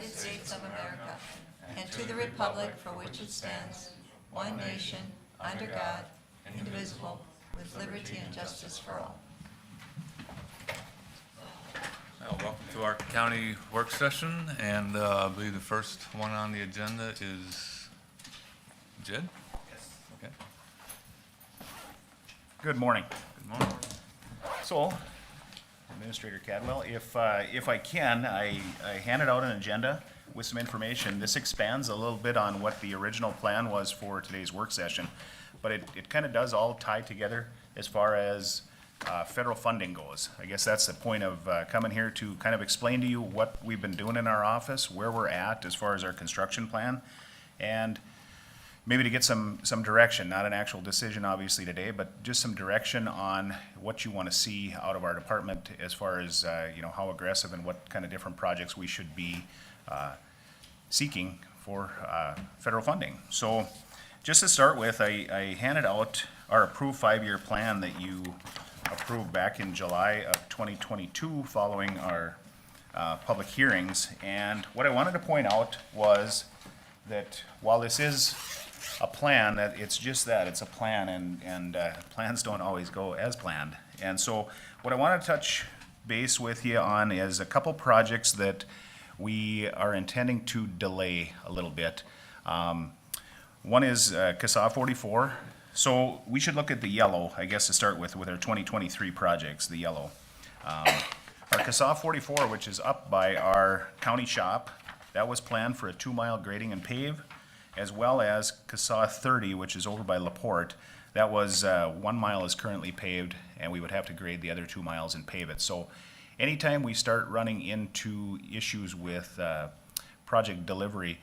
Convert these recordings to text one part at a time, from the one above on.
United States of America, and to the republic for which it stands, one nation, under God, indivisible, with liberty and justice for all. Welcome to our county work session, and I believe the first one on the agenda is Jed? Yes. Okay. Good morning. Good morning. So, Administrator Cadwell, if I can, I handed out an agenda with some information. This expands a little bit on what the original plan was for today's work session, but it kind of does all tie together as far as federal funding goes. I guess that's the point of coming here, to kind of explain to you what we've been doing in our office, where we're at as far as our construction plan, and maybe to get some direction, not an actual decision obviously today, but just some direction on what you want to see out of our department as far as, how aggressive and what kind of different projects we should be seeking for federal funding. So just to start with, I handed out our approved 5-year plan that you approved back in July of 2022 following our public hearings. And what I wanted to point out was that while this is a plan, that it's just that, it's a plan, and plans don't always go as planned. And so what I want to touch base with you on is a couple projects that we are intending to delay a little bit. One is CASA 44. So we should look at the yellow, I guess, to start with our 2023 projects, the yellow. Our CASA 44, which is up by our county shop, that was planned for a 2-mile grading and pave, as well as CASA 30, which is over by LaPorte. That was 1 mile is currently paved, and we would have to grade the other 2 miles and pave it. So anytime we start running into issues with project delivery,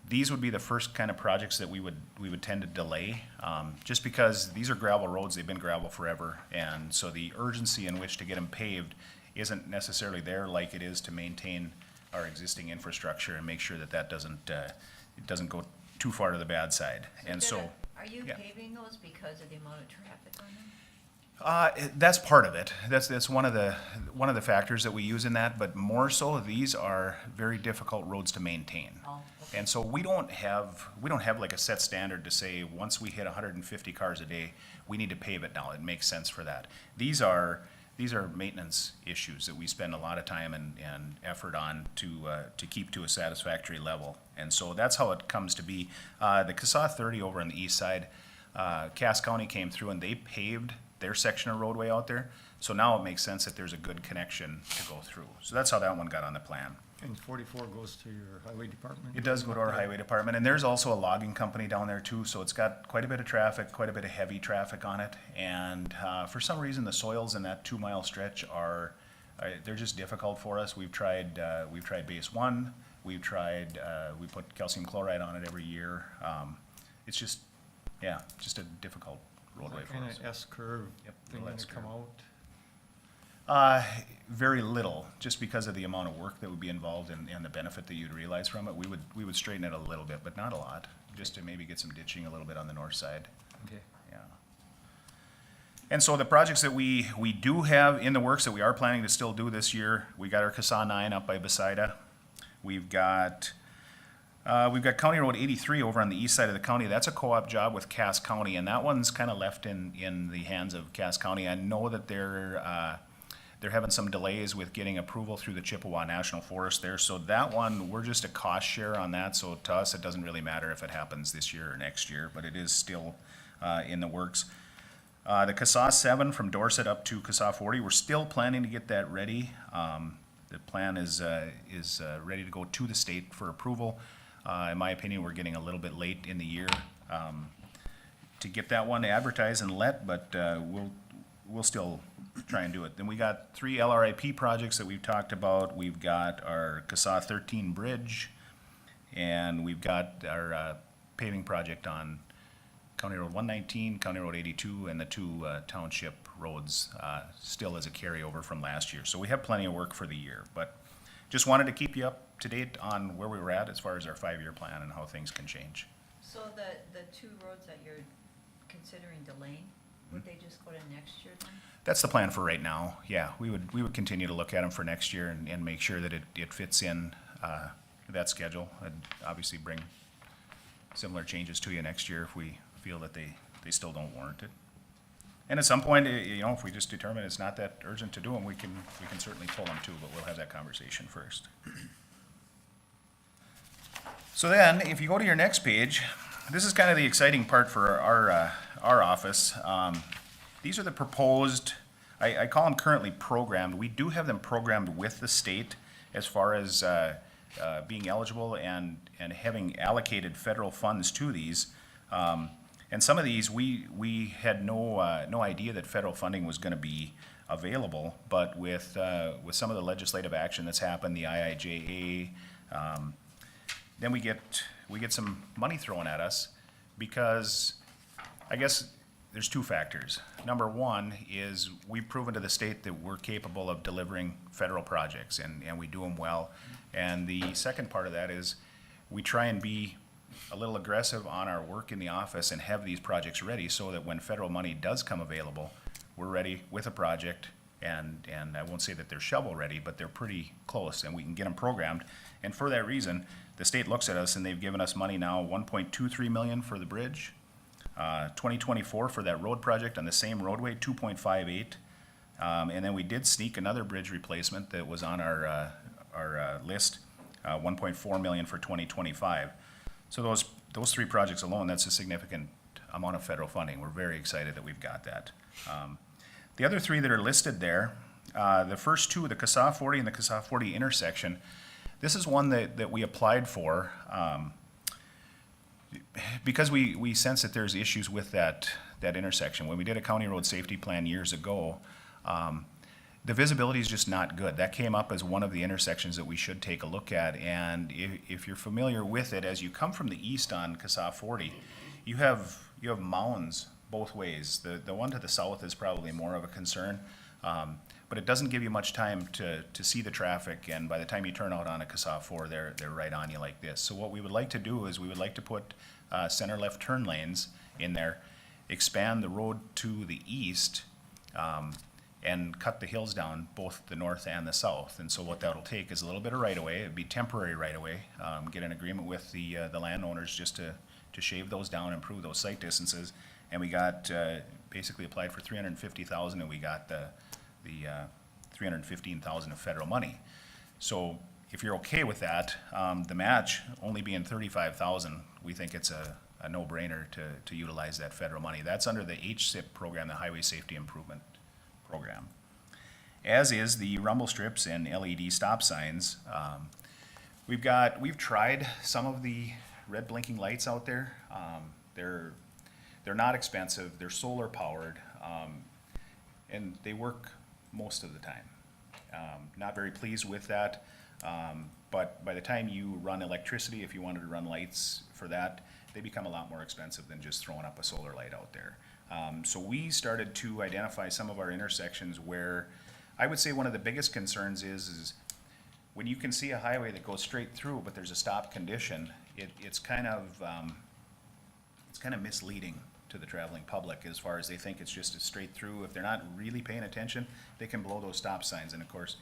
these would be the first kind of projects that we would tend to delay, just because these are gravel roads, they've been gravel forever, and so the urgency in which to get them paved isn't necessarily there like it is to maintain our existing infrastructure and make sure that that doesn't go too far to the bad side. And so, Are you yeah. paving those because of the amount of traffic on them? That's part of it. That's one of the factors that we use in that, but more so, these are very difficult roads to maintain. Oh, okay. And so we don't have like a set standard to say, once we hit 150 cars a day, we need to pave it now. It makes sense for that. These are maintenance issues that we spend a lot of time and effort on to keep to a satisfactory level. And so that's how it comes to be. The CASA 30 over on the east side, Cass County came through and they paved their section of roadway out there. So now it makes sense that there's a good connection to go through. So that's how that one got on the plan. And 44 goes to your highway department? It does go to our highway department, and there's also a logging company down there too, so it's got quite a bit of traffic, quite a bit of heavy traffic on it. And for some reason, the soils in that 2-mile stretch they're just difficult for us. We've tried base 1, we put calcium chloride on it every year. It's just a difficult roadway for us. Kind of S-curve Yep, thing little to come S-curve. out? Very little, just because of the amount of work that would be involved and the benefit that you'd realize from it. We would straighten it a little bit, but not a lot, just to maybe get some ditching a little bit on the north side. Okay. Yeah. And so the projects that we do have in the works that we are planning to still do this year, we got our CASA 9 up by Besida. We've got County Road 83 over on the east side of the county. That's a co-op job with Cass County, and that one's kind of left in the hands of Cass County. I know that they're having some delays with getting approval through the Chippewa National Forest there. So that one, we're just a cost share on that. So to us, it doesn't really matter if it happens this year or next year, but it is still in the works. The CASA 7 from Dorset up to CASA 40, we're still planning to get that ready. The plan is ready to go to the state for approval. In my opinion, we're getting a little bit late in the year to get that one advertised and let, but we'll still try and do it. Then we got 3 LRIP projects that we've talked about. We've got our CASA 13 bridge, and we've got our paving project on County Road 119, County Road 82, and the 2 township roads still as a carryover from last year. So we have plenty of work for the year, but just wanted to keep you up to date on where we were at as far as our 5-year plan and how things can change. So the 2 roads that you're considering delaying, would they just go to next year then? That's the plan for right now. Yeah, we would continue to look at them for next year and make sure that it fits in that schedule. I'd obviously bring similar changes to you next year if we feel that they still don't warrant it. And at some point, you know, if we just determine it's not that urgent to do them, we can certainly pull them too, but we'll have that conversation first. So then, if you go to your next page, this is kind of the exciting part for our office. These are the proposed, I call them currently programmed. We do have them programmed with the state as far as being eligible and having allocated federal funds to these. And some of these, we had no idea that federal funding was gonna be available, but with some of the legislative action that's happened, the IIJA, then we get some money thrown at us because I guess there's two factors. Number one is we've proven to the state that we're capable of delivering federal projects and we do them well. And the second part of that is we try and be a little aggressive on our work in the office and have these projects ready so that when federal money does come available, we're ready with a project and I won't say that they're shovel ready, but they're pretty close and we can get them programmed. And for that reason, the state looks at us and they've given us money now, 1.23 million for the bridge, 2024 for that road project on the same roadway, 2.58. And then we did sneak another bridge replacement that was on our list, 1.4 million for 2025. So those three projects alone, that's a significant amount of federal funding. We're very excited that we've got that. The other three that are listed there, the first two, the CASA 40 and the CASA 40 intersection, this is one that we applied for because we sense that there's issues with that intersection. When we did a county road safety plan years ago, the visibility is just not good. That came up as one of the intersections that we should take a look at. And if you're familiar with it, as you come from the east on CASA 40, you have mounds both ways. The one to the south is probably more of a concern, but it doesn't give you much time to see the traffic. And by the time you turn out on a CASA 4, they're right on you like this. So what we would like to do is we would like to put center left turn lanes in there, expand the road to the east, and cut the hills down, both the north and the south. And so what that'll take is a little bit of right-of-way. It'd be temporary right-of-way. Get an agreement with the landowners just to shave those down, improve those site distances. And we got basically applied for $350,000, and we got the $315,000 of federal money. So if you're okay with that, the match only being $35,000, we think it's a no-brainer to utilize that federal money. That's under the HSIP program, the Highway Safety Improvement Program. As is the rumble strips and LED stop signs. We've tried some of the red blinking lights out there. They're not expensive, they're solar powered, and they work most of the time. Not very pleased with that, but by the time you run electricity, if you wanted to run lights for that, they become a lot more expensive than just throwing up a solar light out there. So we started to identify some of our intersections where I would say one of the biggest concerns is when you can see a highway that goes straight through, but there's a stop condition, it's kind of misleading to the traveling public as far as they think it's just a straight through. If they're not really paying attention, they can blow those stop signs. And of course,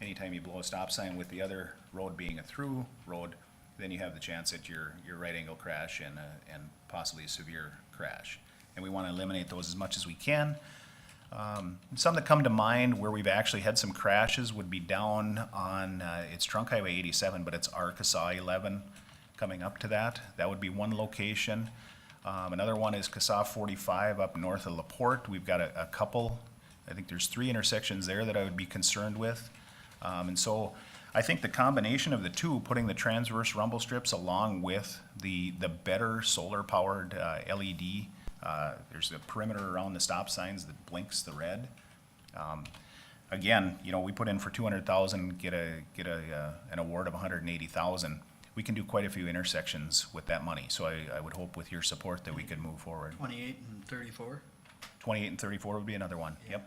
anytime you blow a stop sign with the other road being a through road, then you have the chance at your right angle crash and possibly a severe crash. And we want to eliminate those as much as we can. Some that come to mind where we've actually had some crashes would be down on, it's Trunk Highway 87, but it's CASA 11 coming up to that. That would be one location. Another one is CASA 45 up north of LaPorte. We've got a couple, I think there's 3 intersections there that I would be concerned with. And so I think the combination of the two, putting the transverse rumble strips along with the better solar powered LED, there's a perimeter around the stop signs that blinks the red. Again, you know, we put in for $200,000, get an award of $180,000. We can do quite a few intersections with that money. So I would hope with your support that we could move forward. 28 and 34? 28 and 34 would be another one. Yeah.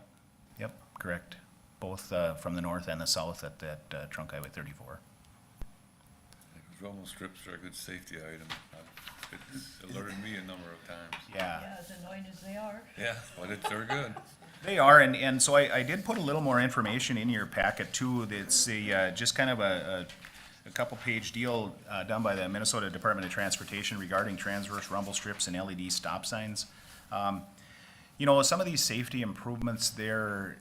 Yep, correct. Both from the north and the south at that Trunk Highway 34. Rumble strips are a good safety item. It's alerted me a number of times. Yeah. Yeah, as annoying as they are. Yeah, but they're good. They are, and so I did put a little more information in your packet too. It's just kind of a couple-page deal done by the Minnesota Department of Transportation regarding transverse rumble strips and LED stop signs. You know, some of these safety improvements, they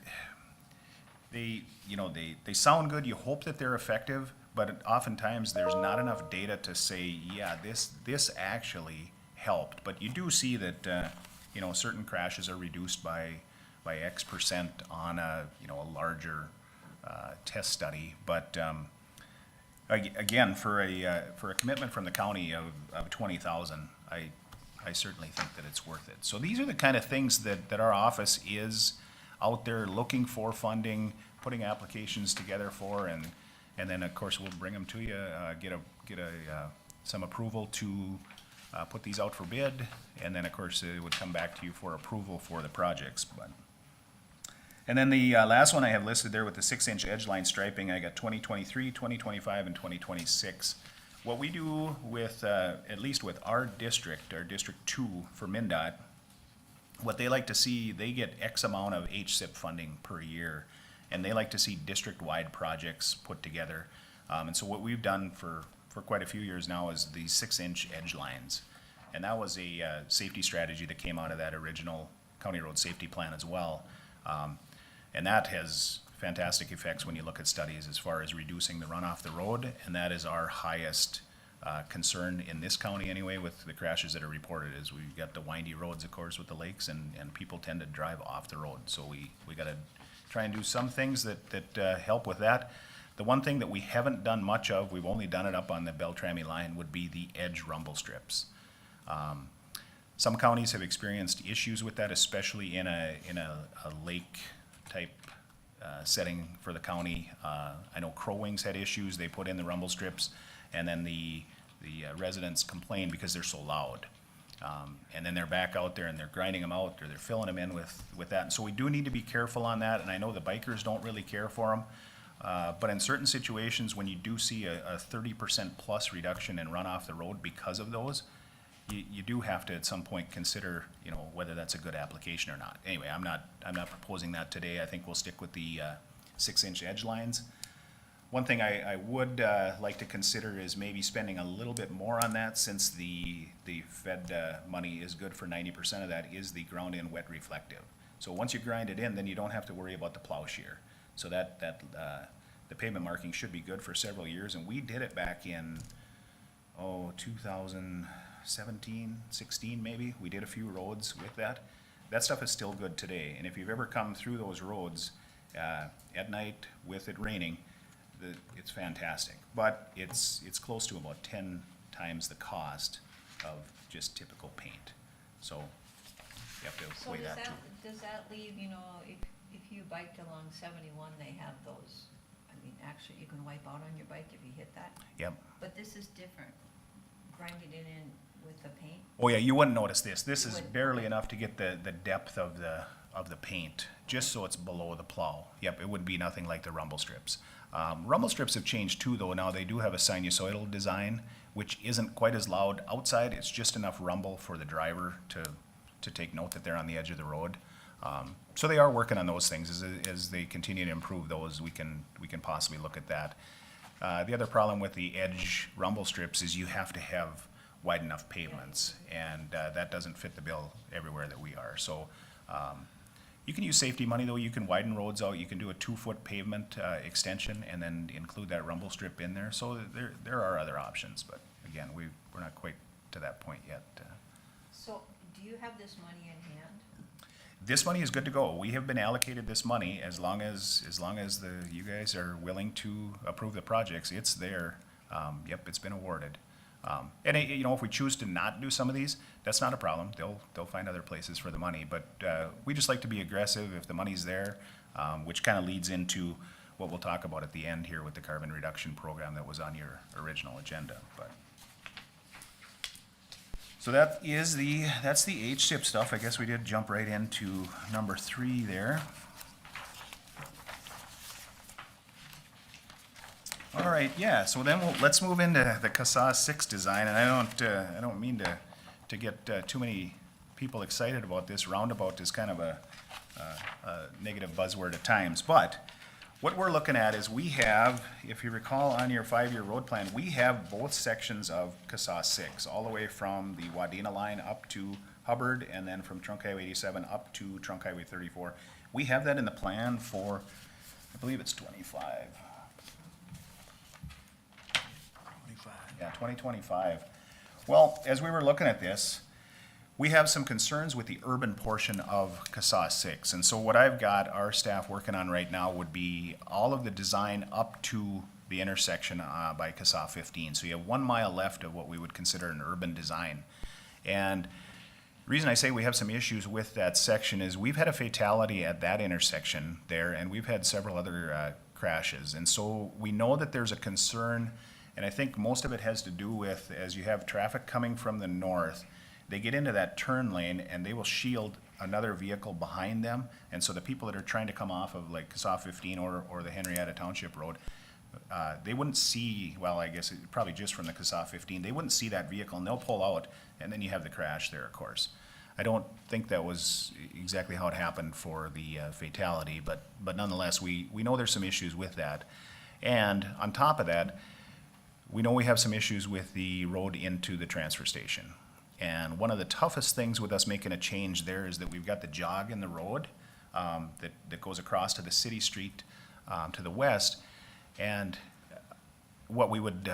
sound good, you hope that they're effective, but oftentimes there's not enough data to say, yeah, this actually helped. But you do see that, certain crashes are reduced by X% on a larger test study. But again, for a commitment from the county of 20,000, I certainly think that it's worth it. So these are the kind of things that our office is out there looking for funding, putting applications together for, and then of course we'll bring them to you, get some approval to put these out for bid, and then of course it would come back to you for approval for the projects. And then the last one I have listed there with the 6-inch edge line striping, I got 2023, 2025, and 2026. What we do with, at least with our District 2 for MnDOT, what they like to see, they get X amount of HSIP funding per year, and they like to see district-wide projects put together. And so what we've done for quite a few years now is these 6-inch edge lines. And that was a safety strategy that came out of that original County Road Safety Plan as well. And that has fantastic effects when you look at studies as far as reducing the run off the road, and that is our highest concern in this county anyway with the crashes that are reported, is we've got the windy roads, of course, with the lakes, and people tend to drive off the road. So we gotta try and do some things that help with that. The one thing that we haven't done much of, we've only done it up on the Beltrami line, would be the edge rumble strips. Some counties have experienced issues with that, especially in a lake type setting for the county. I know Crow Wings had issues, they put in the rumble strips, and then the residents complain because they're so loud. And then they're back out there and they're grinding them out, or they're filling them in with that. And so we do need to be careful on that, and I know the bikers don't really care for them. But in certain situations, when you do see a 30% plus reduction in run off the road because of those, you do have to at some point consider, whether that's a good application or not. Anyway, I'm not proposing that today. I think we'll stick with the 6-inch edge lines. One thing I would like to consider is maybe spending a little bit more on that, since the Fed money is good for 90% of that, is the ground in wet reflective. So once you grind it in, then you don't have to worry about the plow shear. So that the pavement marking should be good for several years, and we did it back in 2017, 16 maybe. We did a few roads with that. That stuff is still good today, and if you've ever come through those roads at night with it raining, it's fantastic. But it's close to about 10 times the cost of just typical paint. So you have to So weigh that too. does that leave, if you biked along 71, they have those, actually you can wipe out on your bike if you hit that, Yep. but this is different, grinding it in with the paint. Oh yeah, you wouldn't notice this. This You is wouldn't. barely enough to get the depth of the paint, just so it's below the plow. Yep, it would be nothing like the rumble strips. Rumble strips have changed too, though. Now they do have a sinusoidal design, which isn't quite as loud outside. It's just enough rumble for the driver to take note that they're on the edge of the road. So they are working on those things. As they continue to improve those, we can possibly look at that. The other problem with the edge rumble strips is you have to have wide enough pavements, and that doesn't fit the bill everywhere that we are. So you can use safety money, though. You can widen roads out. You can do a 2-foot pavement extension and then include that rumble strip in there. So there are other options, but again, we're not quite to that point yet. So do you have this money in hand? This money is good to go. We have been allocated this money as long as you guys are willing to approve the projects. It's there. Yep, it's been awarded. And if we choose to not do some of these, that's not a problem. They'll find other places for the money. But we just like to be aggressive if the money's there, which kind of leads into what we'll talk about at the end here with the carbon reduction program that was on your original agenda. So that's the HSIP stuff. I guess we did jump right into number 3 there. All right, yeah. So then let's move into the CASA 6 design, and I don't mean to get too many people excited about this. Roundabout is kind of a negative buzzword at times, but what we're looking at is we have, if you recall on your 5-year road plan, we have both sections of CASA 6, all the way from the Wadena line up to Hubbard, and then from Trunk Highway 87 up to Trunk Highway 34. We have that in the plan for, I believe it's 25. 25. Yeah, 2025. Well, as we were looking at this, we have some concerns with the urban portion of CASA 6. And so what I've got our staff working on right now would be all of the design up to the intersection by CASA 15. So you have 1 mile left of what we would consider an urban design. And the reason I say we have some issues with that section is we've had a fatality at that intersection there, and we've had several other crashes. And so we know that there's a concern, and I think most of it has to do with, as you have traffic coming from the north, they get into that turn lane and they will shield another vehicle behind them. And so the people that are trying to come off of like CASA 15 or the Henrietta Township Road, they wouldn't see, well, I guess probably just from the CASA 15, they wouldn't see that vehicle and they'll pull out, and then you have the crash there, of course. I don't think that was exactly how it happened for the fatality, but nonetheless, we know there's some issues with that. And on top of that, we know we have some issues with the road into the transfer station. And one of the toughest things with us making a change there is that we've got the jog in the road that goes across to the city street to the west. And what we would,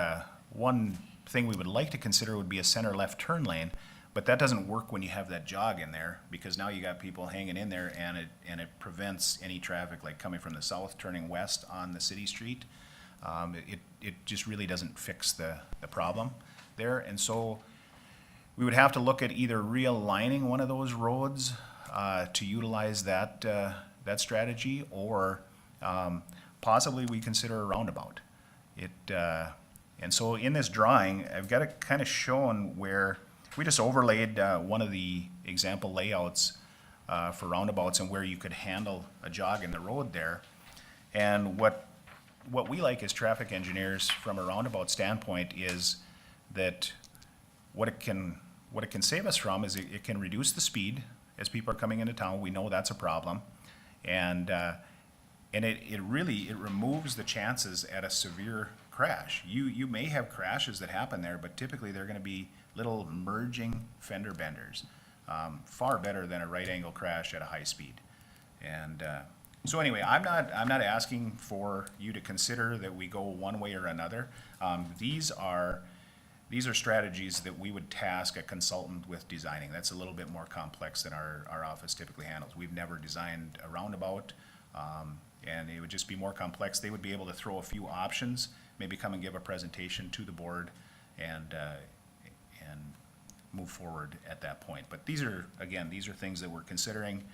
one thing we would like to consider would be a center left turn lane, but that doesn't work when you have that jog in there, because now you got people hanging in there, and it prevents any traffic like coming from the south turning west on the city street. It just really doesn't fix the problem there. And so we would have to look at either realigning one of those roads to utilize that strategy, or possibly we consider a roundabout. And so in this drawing, I've got it kind of shown where we just overlaid one of the example layouts for roundabouts and where you could handle a jog in the road there. And what we like as traffic engineers from a roundabout standpoint is that what it can save us from is it can reduce the speed as people are coming into town. We know that's a problem. And it really removes the chances at a severe crash. You may have crashes that happen there, but typically they're gonna be little merging fender benders. Far better than a right angle crash at a high speed. And so anyway, I'm not asking for you to consider that we go one way or another. These are strategies that we would task a consultant with designing. That's a little bit more complex than our office typically handles. We've never designed a roundabout, and it would just be more complex. They would be able to throw a few options, maybe come and give a presentation to the board, and move forward at that point. But these are things that we're considering.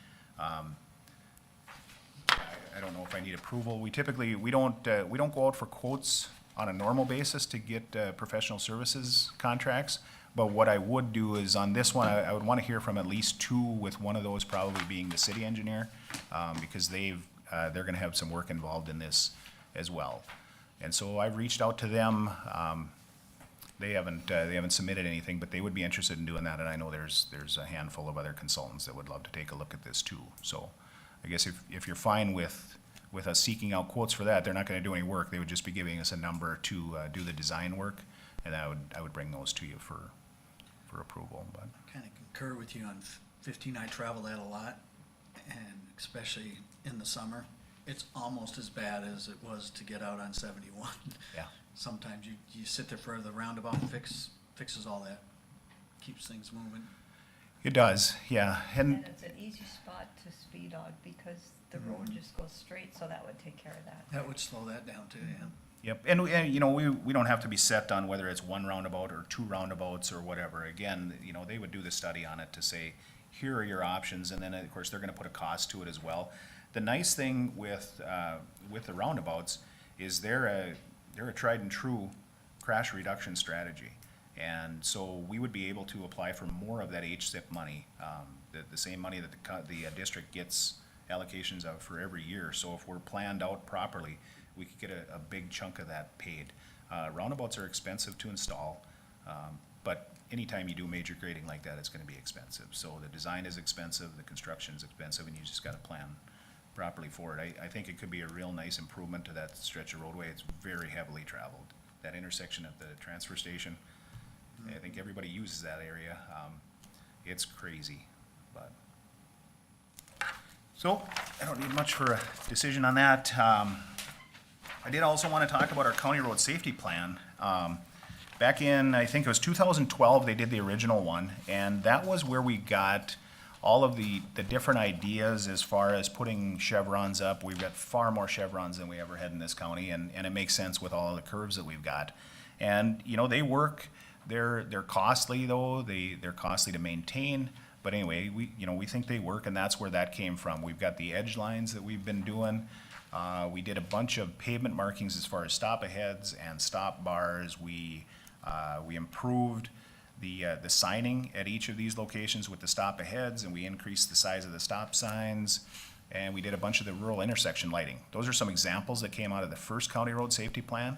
I don't know if I need approval. We typically, we don't go out for quotes on a normal basis to get professional services contracts. But what I would do is on this one, I would want to hear from at least two, with one of those probably being the city engineer, because they're going to have some work involved in this as well. And so I've reached out to them. They haven't submitted anything, but they would be interested in doing that. And I know there's a handful of other consultants that would love to take a look at this too. So I guess if you're fine with us seeking out quotes for that, they're not going to do any work. They would just be giving us a number to do the design work, and I would bring those to you for approval. But Kind of concur with you on 15. I travel that a lot, and especially in the summer, it's almost as bad as it was to get out on 71. yeah, Sometimes you sit there for the roundabout, fixes all that, keeps things moving. it does. Yeah, And it's an easy spot to speed on because the road just goes straight, so that would take care of that. That would slow that down too, yeah. Yep, and you know, we don't have to be set on whether it's one roundabout or two roundabouts or whatever. Again, you know, they would do the study on it to say, here are your options, and then of course they're gonna put a cost to it as well. The nice thing with the roundabouts is they're a tried and true crash reduction strategy. And so we would be able to apply for more of that HSIP money, the same money that the district gets allocations of for every year. So if we're planned out properly, we could get a big chunk of that paid. Roundabouts are expensive to install, but anytime you do major grading like that, it's gonna be expensive. So the design is expensive, the construction is expensive, and you just gotta plan properly for it. I think it could be a real nice improvement to that stretch of roadway. It's very heavily traveled. That intersection at the transfer station, I think everybody uses that area. It's crazy, but. So, I don't need much for a decision on that. I did also want to talk about our county road safety plan. Back in, I think it was 2012, they did the original one, and that was where we got all of the different ideas as far as putting chevrons up. We've got far more chevrons than we ever had in this county, and it makes sense with all of the curves that we've got. And, you know, they work, they're costly though, they're costly to maintain, but anyway, we think they work, and that's where that came from. We've got the edge lines that we've been doing. We did a bunch of pavement markings as far as stop aheads and stop bars. We improved the signing at each of these locations with the stop aheads, and we increased the size of the stop signs, and we did a bunch of the rural intersection lighting. Those are some examples that came out of the first county road safety plan,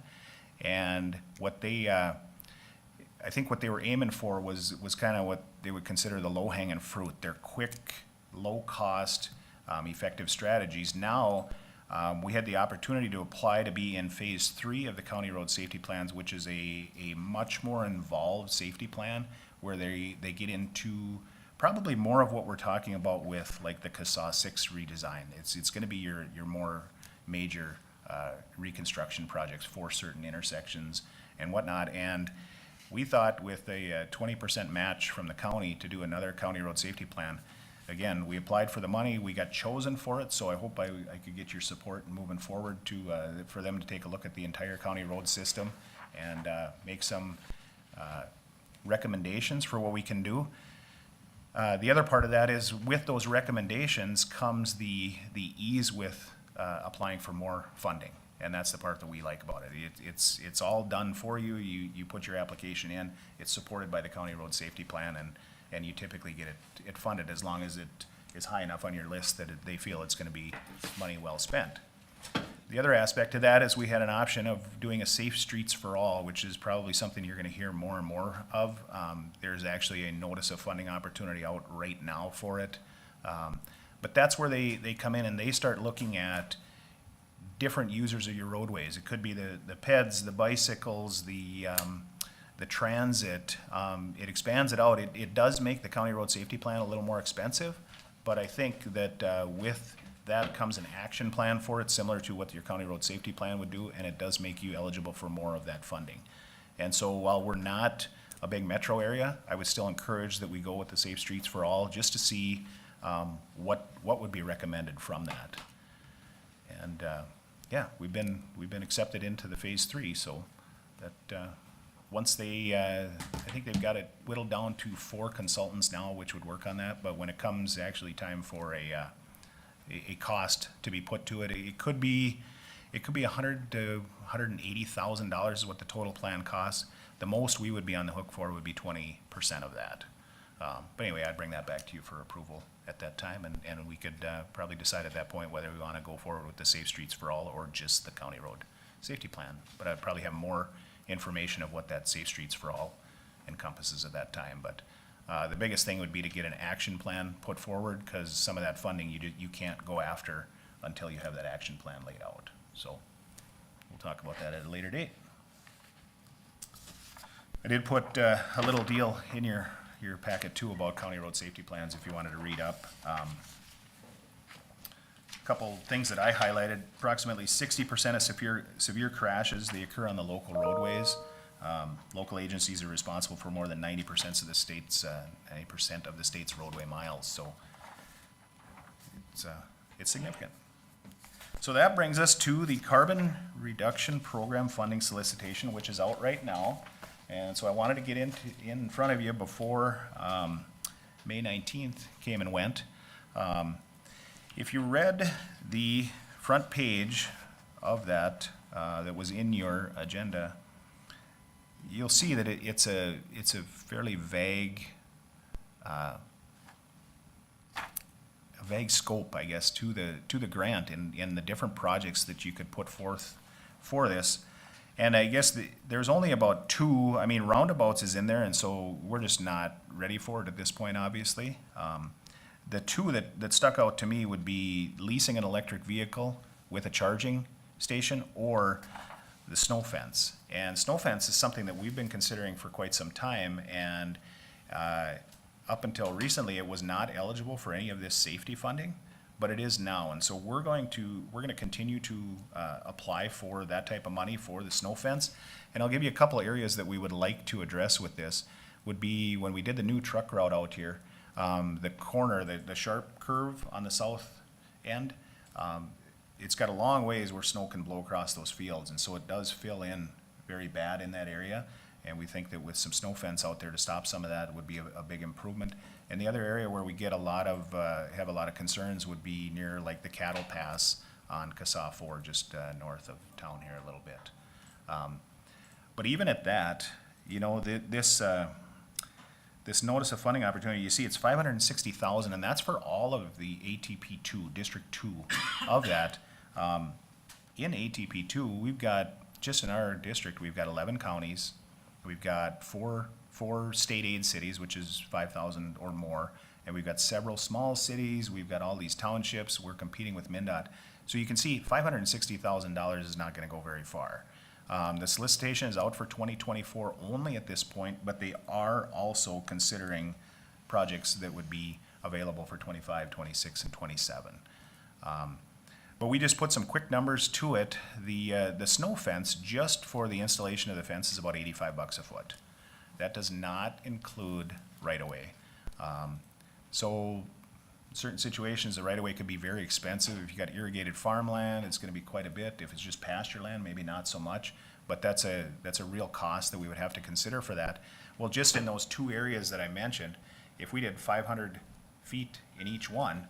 and what they, I think what they were aiming for was kind of what they would consider the low-hanging fruit. They're quick, low-cost, effective strategies. Now, we had the opportunity to apply to be in phase 3 of the county road safety plans, which is a much more involved safety plan where they get into probably more of what we're talking about with like the CASA 6 redesign. It's going to be your more major reconstruction projects for certain intersections and whatnot. And we thought with a 20% match from the county to do another county road safety plan. Again, we applied for the money, we got chosen for it, so I hope I could get your support moving forward to, for them to take a look at the entire county road system and make some recommendations for what we can do. The other part of that is with those recommendations comes the ease with applying for more funding. And that's the part that we like about it. It's all done for you. You put your application in, it's supported by the county road safety plan, and you typically get it funded as long as it is high enough on your list that they feel it's gonna be money well spent. The other aspect of that is we had an option of doing a Safe Streets for All, which is probably something you're gonna hear more and more of. There's actually a notice of funding opportunity out right now for it. But that's where they come in and they start looking at different users of your roadways. It could be the peds, the bicycles, the transit. It expands it out. It does make the county road safety plan a little more expensive, but I think that with that comes an action plan for it, similar to what your county road safety plan would do, and it does make you eligible for more of that funding. And so while we're not a big metro area, I would still encourage that we go with the Safe Streets for All, just to see what would be recommended from that. And yeah, we've been accepted into the phase 3, so that once they, I think they've got it whittled down to 4 consultants now, which would work on that. But when it comes actually time for a cost to be put to it, it could be $100,000 to $180,000 is what the total plan costs. The most we would be on the hook for would be 20% of that. But anyway, I'd bring that back to you for approval at that time, and we could probably decide at that point whether we want to go forward with the Safe Streets for All or just the county road safety plan. But I'd probably have more information of what that Safe Streets for All encompasses at that time. But the biggest thing would be to get an action plan put forward, because some of that funding you can't go after until you have that action plan laid out. So we'll talk about that at a later date. I did put a little deal in your packet too about county road safety plans if you wanted to read up. Couple things that I highlighted: approximately 60% of severe crashes, they occur on the local roadways. Local agencies are responsible for more than 90% of the state's 90% of the state's roadway miles. So it's significant. So that brings us to the Carbon Reduction Program funding solicitation, which is out right now. And so I wanted to get in front of you before May 19th came and went. If you read the front page of that that was in your agenda, you'll see that it's a fairly vague scope, I guess, to the grant and the different projects that you could put forth for this. And I guess there's only about 2. I mean, roundabouts is in there, and so we're just not ready for it at this point, obviously. The two that stuck out to me would be leasing an electric vehicle with a charging station or the snow fence. And snow fence is something that we've been considering for quite some time, and up until recently, it was not eligible for any of this safety funding, but it is now. And so we're going to continue to apply for that type of money for the snow fence. And I'll give you a couple of areas that we would like to address with this. Would be when we did the new truck route out here, the corner, the sharp curve on the south end, it's got a long ways where snow can blow across those fields, and so it does fill in very bad in that area. And we think that with some snow fence out there to stop some of that would be a big improvement. And the other area where we get a lot of, have a lot of concerns would be near like the cattle pass on Cassaw 4, just north of town here a little bit. But even at that, you know, this notice of funding opportunity, you see it's $560,000, and that's for all of the ATP 2, District 2 of that. In ATP 2, we've got, just in our district, we've got 11 counties. We've got four state aid cities, which is 5,000 or more, and we've got several small cities. We've got all these townships. We're competing with MnDOT. So you can see $560,000 is not going to go very far. The solicitation is out for 2024 only at this point, but they are also considering projects that would be available for 25, 26, and 27. But we just put some quick numbers to it. The snow fence, just for the installation of the fence, is about $85 a foot. That does not include right-of-way. So certain situations, the right-of-way could be very expensive. If you got irrigated farmland, it's gonna be quite a bit. If it's just pasture land, maybe not so much. But that's a real cost that we would have to consider for that. Well, just in those two areas that I mentioned, if we did 500 feet in each one,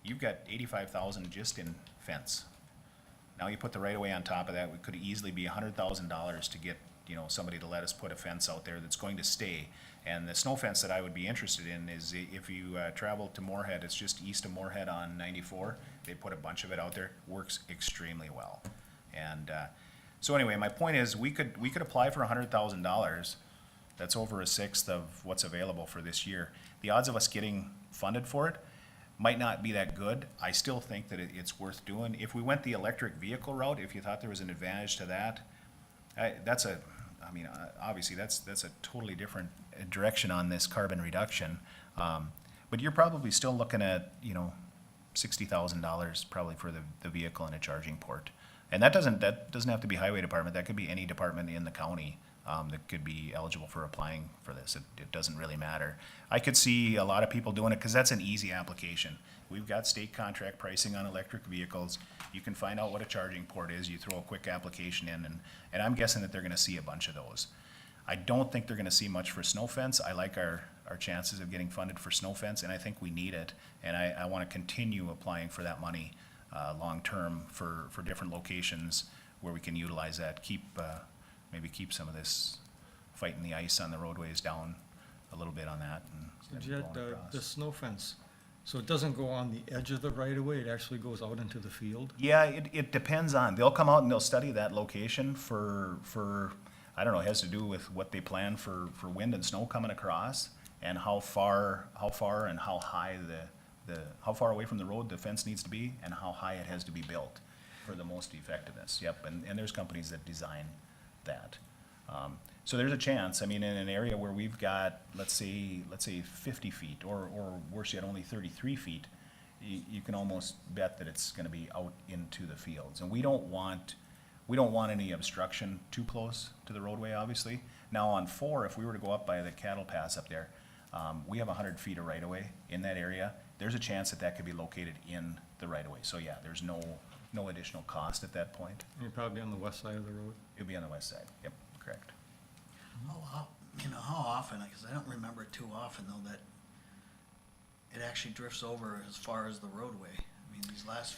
you've got 85,000 just in fence. Now you put the right-of-way on top of that, it could easily be $100,000 to get, you know, somebody to let us put a fence out there that's going to stay. And the snow fence that I would be interested in is if you travel to Moorhead, it's just east of Moorhead on 94. They put a bunch of it out there, works extremely well. And so anyway, my point is we could apply for $100,000. That's over a sixth of what's available for this year. The odds of us getting funded for it might not be that good. I still think that it's worth doing. If we went the electric vehicle route, if you thought there was an advantage to that, obviously that's a totally different direction on this carbon reduction. But you're probably still looking at, you know, $60,000 probably for the vehicle and a charging port. And that doesn't have to be highway department. That could be any department in the county that could be eligible for applying for this. It doesn't really matter. I could see a lot of people doing it because that's an easy application. We've got state contract pricing on electric vehicles. You can find out what a charging port is. You throw a quick application in, and I'm guessing that they're going to see a bunch of those. I don't think they're going to see much for snow fence. I like our chances of getting funded for snow fence, and I think we need it. And I want to continue applying for that money long-term for different locations where we can utilize that. Maybe keep some of this fighting the ice on the roadways down a little bit on that. And Jed, going across. the snow fence, so it doesn't go on the edge of the right-of-way, it actually goes out into the field? Yeah, it depends on, they'll come out and they'll study that location for, I don't know, it has to do with what they plan for wind and snow coming across and how far and how high how far away from the road the fence needs to be and how high it has to be built for the most effectiveness. Yep, and there's companies that design that. So there's a chance, I mean, in an area where we've got, let's say 50 feet or worse yet, only 33 feet, you can almost bet that it's gonna be out into the fields. And we don't want any obstruction too close to the roadway, obviously. Now on 4, if we were to go up by the cattle pass up there, we have 100 feet of right-of-way in that area. There's a chance that could be located in the right-of-way. So yeah, there's no additional cost at that point. You're probably on the west side of the road. It'll be on the west side, yep, correct. How often, because I don't remember it too often though, that it actually drifts over as far as the roadway. I mean, these last,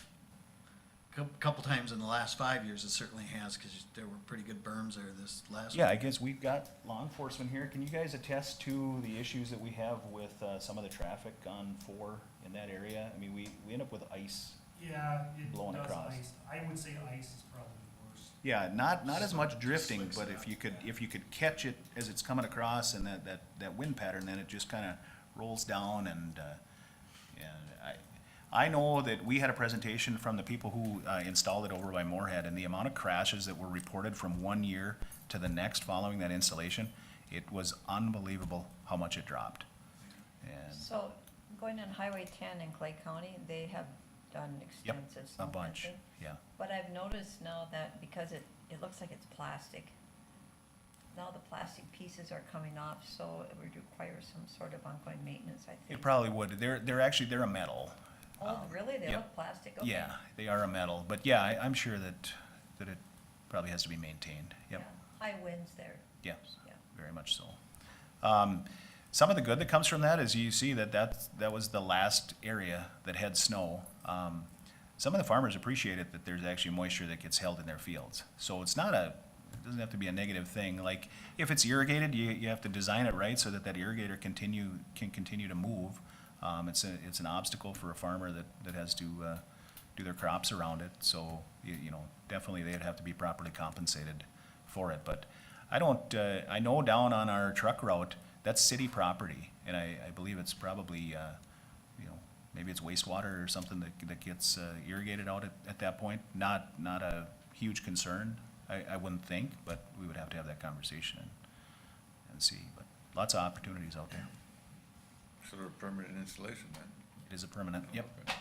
couple times in the last 5 years, it certainly has, because there were pretty good berms there this last Yeah, one. I guess we've got law enforcement here. Can you guys attest to the issues that we have with some of the traffic on 4 in that area? I mean, we end up with ice. Yeah, it Blowing does across. ice. I would say ice is probably worse. Yeah, not as much drifting, slicks but it if you could catch it as it's coming across and that wind pattern, then it just kind of rolls down and And I know that we had a presentation from the people who installed it over by Moorhead, and the amount of crashes that were reported from one year to the next following that installation, it was unbelievable how much it dropped. And So, going on Highway 10 in Clay County, they have done Yep, extensive a snow bunch, fencing. yeah. But I've noticed now that because it looks like it's plastic, now the plastic pieces are coming off, so it would require some sort of ongoing maintenance, I think. It probably would. They're actually, they're a metal. Oh, really? They yep. look plastic? Okay. Yeah, they are a metal, but yeah, I'm sure that it probably has to be maintained, yep. Yeah. High winds there. Yes, Yeah. very much so. Some of the good that comes from that is you see that was the last area that had snow. Some of the farmers appreciate it that there's actually moisture that gets held in their fields. So it doesn't have to be a negative thing. Like if it's irrigated, you have to design it right so that irrigator can continue to move. It's an obstacle for a farmer that has to do their crops around it. So you know, definitely they'd have to be properly compensated for it. But I know down on our truck route, that's city property, and I believe it's probably, you know, maybe it's wastewater or something that gets irrigated out at that point. Not a huge concern, I wouldn't think, but we would have to have that conversation and see. But lots of opportunities out there. Sort of a permanent installation then? It is a permanent, yep. Okay.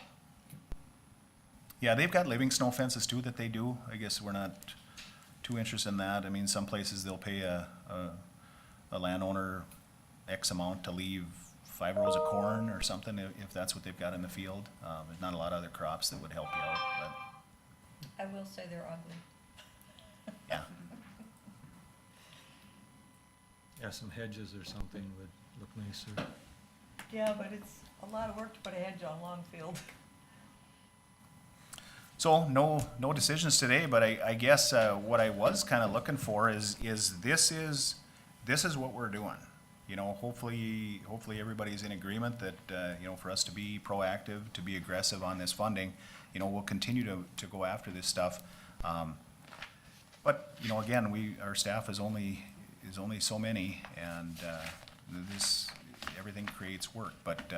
Yeah, they've got living snow fences too that they do. I guess we're not too interested in that. I mean, some places they'll pay a landowner X amount to leave 5 rows of corn or something if that's what they've got in the field. There's not a lot of other crops that would help you out, but I will say they're ugly. yeah. Yeah, some hedges or something would look nicer. Yeah, but it's a lot of work to put a hedge on Longfield. So no decisions today, but I guess what I was kind of looking for is this is what we're doing. You know, hopefully everybody's in agreement that you know, for us to be proactive, to be aggressive on this funding, you know, we'll continue to go after this stuff. But you know, again, our staff is only so many, and everything creates work. But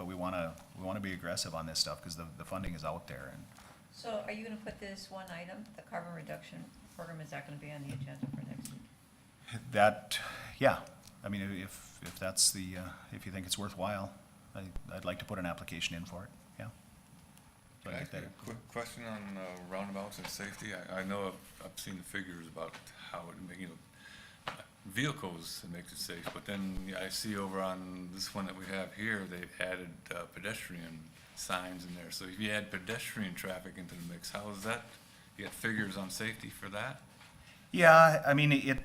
we want to be aggressive on this stuff because the funding is out there. And So are you gonna put this one item, the carbon reduction program, is that gonna be on the agenda for next week? that, yeah, I mean, if that's if you think it's worthwhile, I'd like to put an application in for it, yeah. So Can I I'd ask get you that- a quick question on roundabouts and safety? I know I've seen the figures about how it, you know, vehicles, it makes it safe, but then I see over on this one that we have here, they've added pedestrian signs in there. So if you add pedestrian traffic into the mix, how is that? You got figures on safety for that? Yeah, I mean,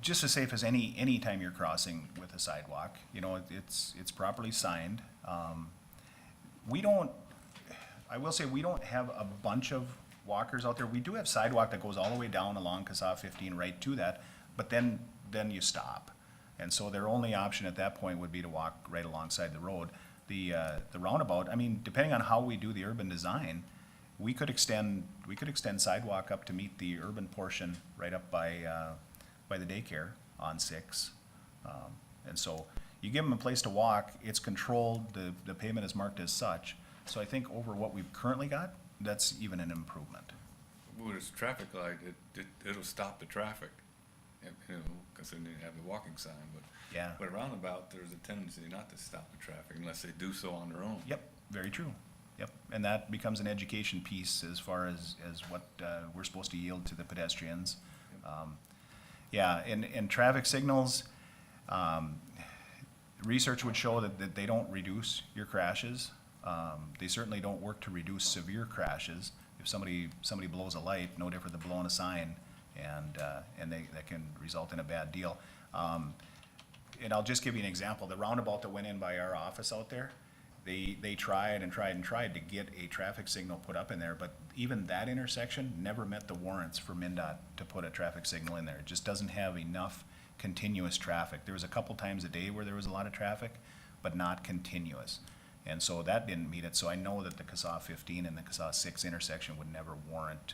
just as safe as any time you're crossing with a sidewalk, you know, it's properly signed. I will say, we don't have a bunch of walkers out there. We do have sidewalk that goes all the way down along CASA 15 right to that, but then you stop. And so their only option at that point would be to walk right alongside the road. The roundabout, I mean, depending on how we do the urban design, we could extend sidewalk up to meet the urban portion right up by the daycare on 6. And so you give them a place to walk, it's controlled, the pavement is marked as such. So I think over what we've currently got, that's even an improvement. With this traffic light, it'll stop the traffic, you know, because then you have the walking sign, but. Yeah. But a roundabout, there's a tendency not to stop the traffic unless they do so on their own. Yep, very true. Yep, and that becomes an education piece as far as what we're supposed to yield to the pedestrians. Yeah, and traffic signals, research would show that they don't reduce your crashes. They certainly don't work to reduce severe crashes. If somebody blows a light, no different than blowing a sign, and that can result in a bad deal. And I'll just give you an example. The roundabout that went in by our office out there, they tried to get a traffic signal put up in there, but even that intersection never met the warrants for MnDOT to put a traffic signal in there. It just doesn't have enough continuous traffic. There was a couple times a day where there was a lot of traffic, but not continuous. And so that didn't meet it. So I know that the CASA 15 and the CASA 6 intersection would never warrant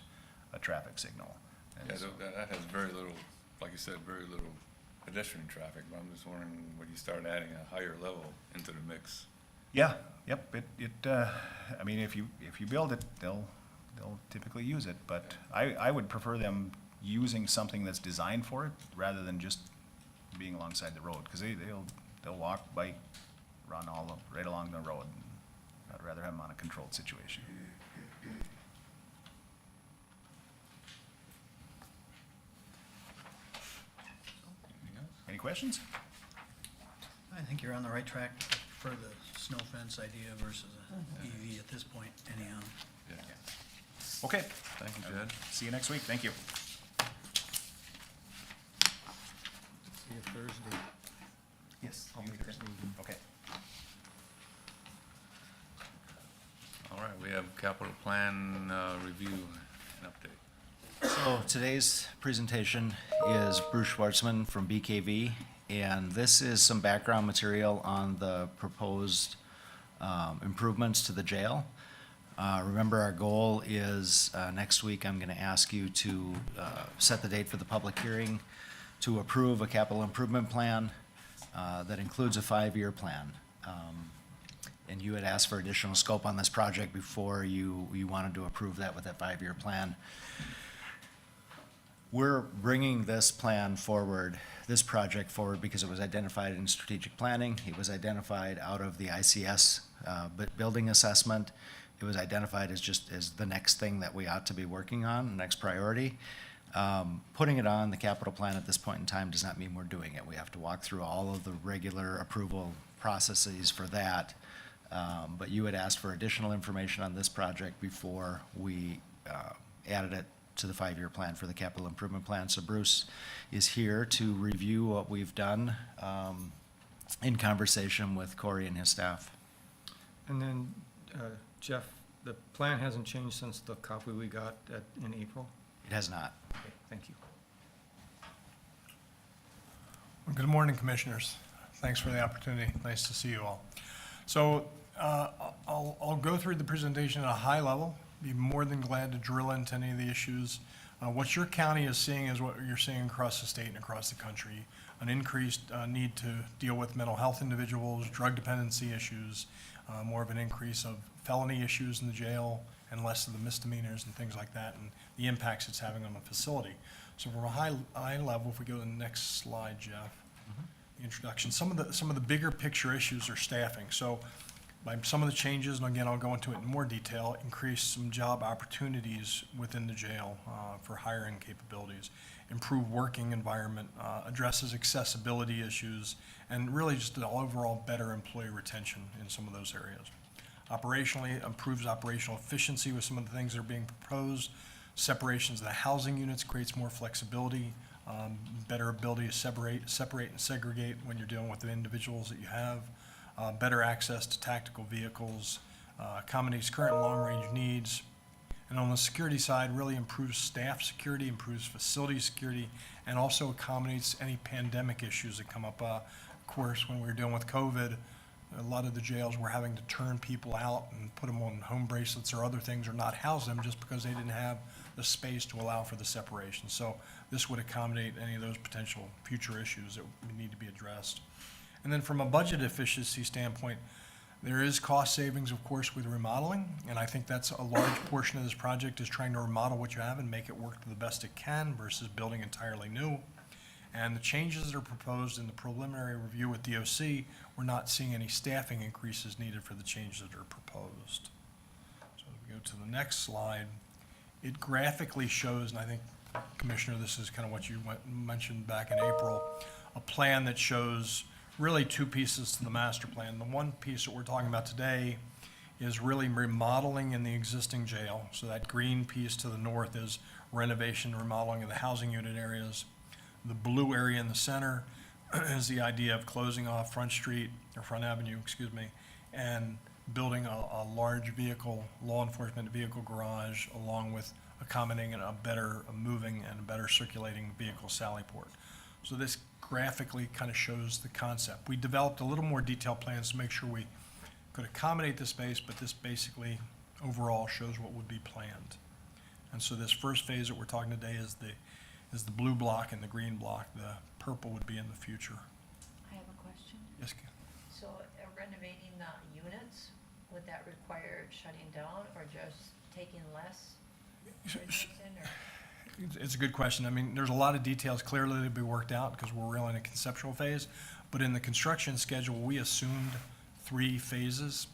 a traffic signal. And Yeah, so- that has very little, like you said, very little pedestrian traffic, but I'm just wondering when you start adding a higher level into the mix. Yeah, yep, I mean, if you build it, they'll typically use it, but I would prefer them using something that's designed for it rather than just being alongside the road, because they'll walk, bike, run right along the road. I'd rather have them on a controlled situation. Anything else? Any questions? I think you're on the right track for the snow fence idea versus a EV at this point anyhow. Yeah. Okay, Thank you, Jed. see you next week, thank you. See you Thursday. Yes. I'll make that meeting. Okay. All right, we have capital plan review and update. So today's presentation is Bruce Schwartzman from BKV, and this is some background material on the proposed improvements to the jail. Remember, our goal is next week I'm going to ask you to set the date for the public hearing to approve a capital improvement plan that includes a 5-year plan. And you had asked for additional scope on this project before you wanted to approve that with that 5-year plan. We're bringing this plan forward, this project forward, because it was identified in strategic planning. It was identified out of the ICS building assessment. It was identified as the next thing that we ought to be working on, the next priority. Putting it on the capital plan at this point in time does not mean we're doing it. We have to walk through all of the regular approval processes for that. But you had asked for additional information on this project before we added it to the 5-year plan for the capital improvement plan. So Bruce is here to review what we've done in conversation with Corey and his staff. And then, Jeff, the plan hasn't changed since the copy we got in April? It has not. Okay, thank you. Well, good morning, Commissioners. Thanks for the opportunity. Nice to see you all. So I'll go through the presentation at a high level. Be more than glad to drill into any of the issues. What your county is seeing is what you're seeing across the state and across the country. An increased need to deal with mental health individuals, drug dependency issues, more of an increase of felony issues in the jail, and less of the misdemeanors and things like that, and the impacts it's having on the facility. So from a high level, if we go to the next slide, Jeff, the introduction, some of the bigger picture issues are staffing. So by some of the changes, and again, I'll go into it in more detail, increase some job opportunities within the jail for hiring capabilities, improve working environment, addresses accessibility issues, and really just an overall better employee retention in some of those areas. Operationally, improves operational efficiency with some of the things that are being proposed. Separations of the housing units creates more flexibility, better ability to separate and segregate when you're dealing with the individuals that you have. Better access to tactical vehicles, accommodates current long-range needs. And on the security side, really improves staff security, improves facility security, and also accommodates any pandemic issues that come up. Of course, when we were dealing with COVID, a lot of the jails were having to turn people out and put them on home bracelets or other things, or not house them just because they didn't have the space to allow for the separation. So this would accommodate any of those potential future issues that would need to be addressed. And then from a budget efficiency standpoint, there is cost savings, of course, with remodeling, and I think that's a large portion of this project is trying to remodel what you have and make it work to the best it can versus building entirely new. And the changes that are proposed in the preliminary review with DOC, we're not seeing any staffing increases needed for the changes that are proposed. So if we go to the next slide, it graphically shows, and I think, Commissioner, this is kind of what you mentioned back in April, a plan that shows really two pieces to the master plan. The one piece that we're talking about today is really remodeling in the existing jail. So that green piece to the north is renovation, remodeling of the housing unit areas. The blue area in the center is the idea of closing off Front Avenue, and building a large vehicle, law enforcement vehicle garage, along with accommodating a better moving and a better circulating vehicle sally port. So this graphically kind of shows the concept. We developed a little more detailed plans to make sure we could accommodate the space, but this basically overall shows what would be planned. And so this first phase that we're talking today is the is the blue block and the green block. The purple would be in the future. I have a question. Yes, So renovating the units, would that require shutting down or just taking less residents in, or? It's a good question. I mean, there's a lot of details clearly to be worked out because we're really in a conceptual phase. But in the construction schedule, we assumed 3 phases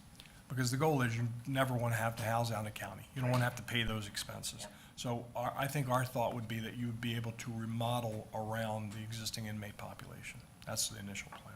because the goal is you never want to have to house out in the county. You don't want to have to pay those expenses. Yep. So I think our thought would be that you'd be able to remodel around the existing inmate population. That's the initial plan.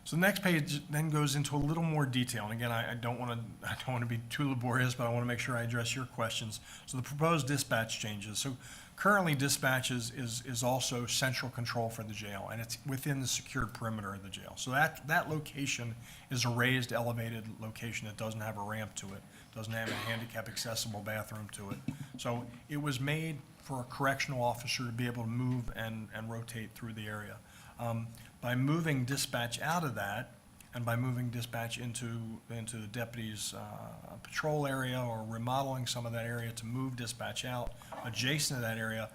So the next page then goes into a little more detail. And again, I don't want to be too laborious, but I want to make sure I address your questions. So the proposed dispatch changes. So currently dispatch is also central control for the jail, and it's within the secured perimeter of the jail. So that location is a raised, elevated location that doesn't have a ramp to it, doesn't have a handicap accessible bathroom to it. So it was made for a correctional officer to be able to move and rotate through the area. By moving dispatch out of that, and by moving dispatch into the deputy's patrol area, or remodeling some of that area to move dispatch out adjacent to that area,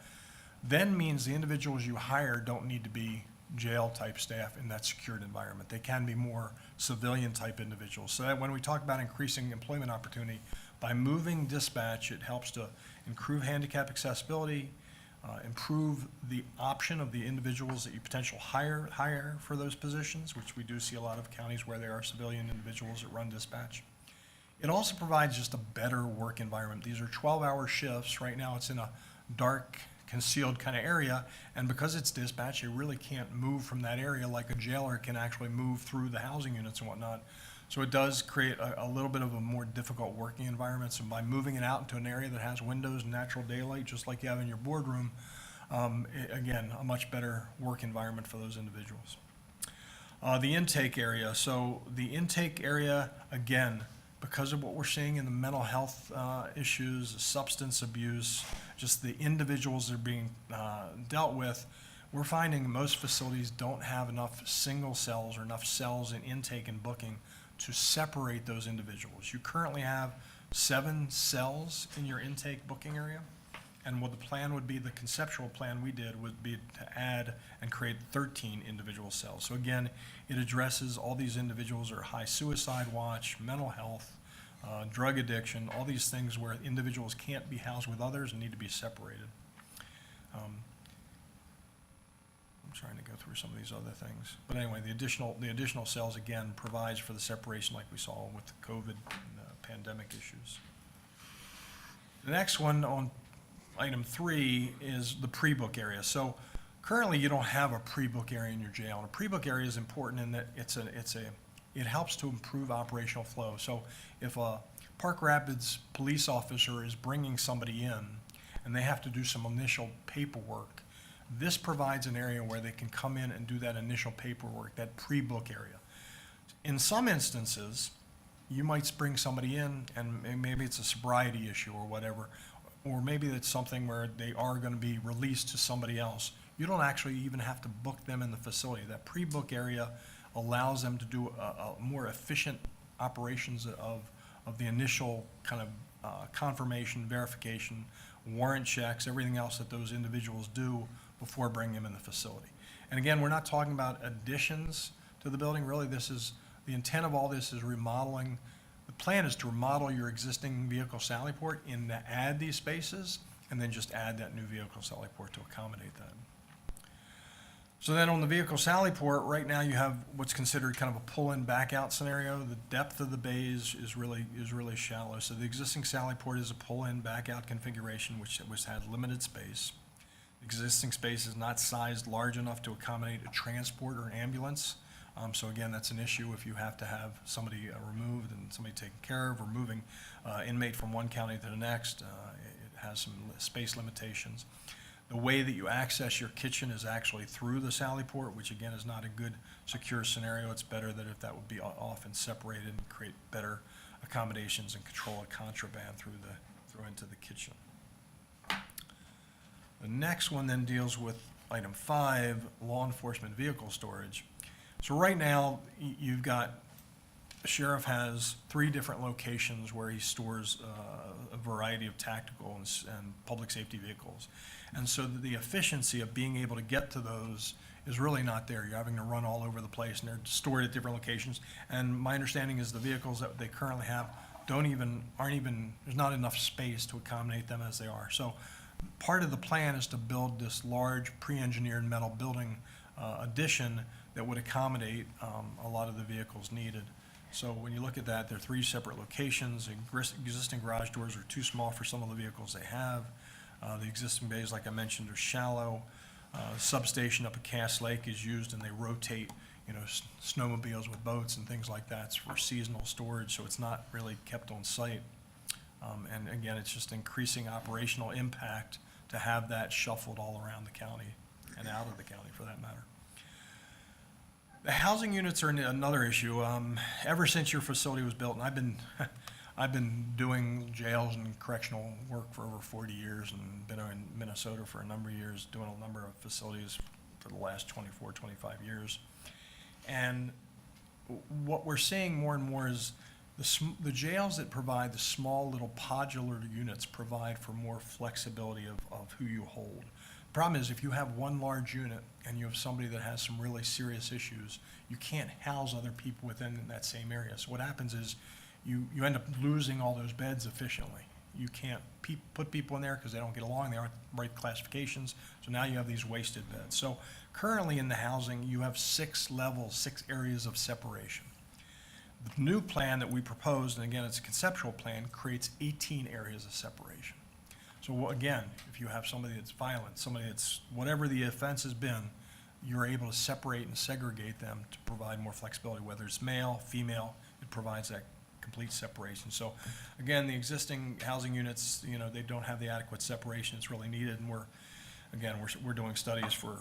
then means the individuals you hire don't need to be jail-type staff in that secured environment. They can be more civilian-type individuals. So that when we talk about increasing employment opportunity, by moving dispatch, it helps to improve handicap accessibility, improve the option of the individuals that you potentially hire for those positions, which we do see a lot of counties where there are civilian individuals that run dispatch. It also provides just a better work environment. These are 12-hour shifts. Right now it's in a dark, concealed kind of area, and because it's dispatch, you really can't move from that area like a jailer can actually move through the housing units and whatnot. So it does create a little bit of a more difficult working environment. So by moving it out into an area that has windows and natural daylight, just like you have in your boardroom, again, a much better work environment for those individuals. The intake area. So the intake area, again, because of what we're seeing in the mental health issues, substance abuse, just the individuals that are being dealt with, we're finding most facilities don't have enough single cells or enough cells in intake and booking to separate those individuals. You currently have 7 cells in your intake booking area, and what the plan would be, the conceptual plan we did would be to add and create 13 individual cells. So again, it addresses all these individuals are high suicide watch, mental health, drug addiction, all these things where individuals can't be housed with others and need to be separated. I'm trying to go through some of these other things. But anyway, the additional cells, again, provides for the separation like we saw with the COVID and pandemic issues. The next one on item 3 is the pre-book area. So currently you don't have a pre-book area in your jail. And a pre-book area is important in that it helps to improve operational flow. So if a Park Rapids police officer is bringing somebody in and they have to do some initial paperwork, this provides an area where they can come in and do that initial paperwork, that pre-book area. In some instances, you might bring somebody in and maybe it's a sobriety issue or whatever, or maybe it's something where they are going to be released to somebody else. You don't actually even have to book them in the facility. That pre-book area allows them to do a more efficient operations of the initial kind of confirmation, verification, warrant checks, everything else that those individuals do before bringing them in the facility. And again, we're not talking about additions to the building. Really, the intent of all this is remodeling. The plan is to remodel your existing vehicle sally port and to add these spaces, and then just add that new vehicle sally port to accommodate that. So then on the vehicle sally port, right now you have what's considered kind of a pull-in back-out scenario. The depth of the bays is really shallow. So the existing sally port is a pull-in back-out configuration, which has limited space. Existing space is not sized large enough to accommodate a transport or an ambulance. So again, that's an issue if you have to have somebody removed and somebody taken care of, or moving inmate from one county to the next. It has some space limitations. The way that you access your kitchen is actually through the sally port, which again is not a good secure scenario. It's better that if that would be off and separated and create better accommodations and control of contraband through into the kitchen. The next one then deals with item 5, law enforcement vehicle storage. So right now, you've got the sheriff has 3 different locations where he stores a variety of tactical and public safety vehicles. And so the efficiency of being able to get to those is really not there. You're having to run all over the place, and they're stored at different locations. And my understanding is the vehicles that they currently have aren't even, there's not enough space to accommodate them as they are. So part of the plan is to build this large pre-engineered metal building addition that would accommodate a lot of the vehicles needed. So when you look at that, there are 3 separate locations. Existing garage doors are too small for some of the vehicles they have. The existing bays, like I mentioned, are shallow. Substation up at Cass Lake is used, and they rotate, snowmobiles with boats and things like that. It's for seasonal storage, so it's not really kept on site. And again, it's just increasing operational impact to have that shuffled all around the county and out of the county, for that matter. The housing units are another issue. Ever since your facility was built, and I've been doing jails and correctional work for over 40 years, and been in Minnesota for a number of years, doing a number of facilities for the last 24, 25 years. And what we're seeing more and more is the jails that provide the small little modular units provide for more flexibility of who you hold. Problem is, if you have one large unit and you have somebody that has some really serious issues, you can't house other people within that same area. So what happens is you end up losing all those beds efficiently. You can't put people in there because they don't get along, they aren't right classifications, so now you have these wasted beds. So currently in the housing, you have 6 levels, 6 areas of separation. The new plan that we proposed, and again, it's a conceptual plan, creates 18 areas of separation. So again, if you have somebody that's violent, somebody that's, whatever the offense has been, you're able to separate and segregate them to provide more flexibility, whether it's male, female, it provides that complete separation. So again, the existing housing units, they don't have the adequate separation that's really needed, and we're doing studies for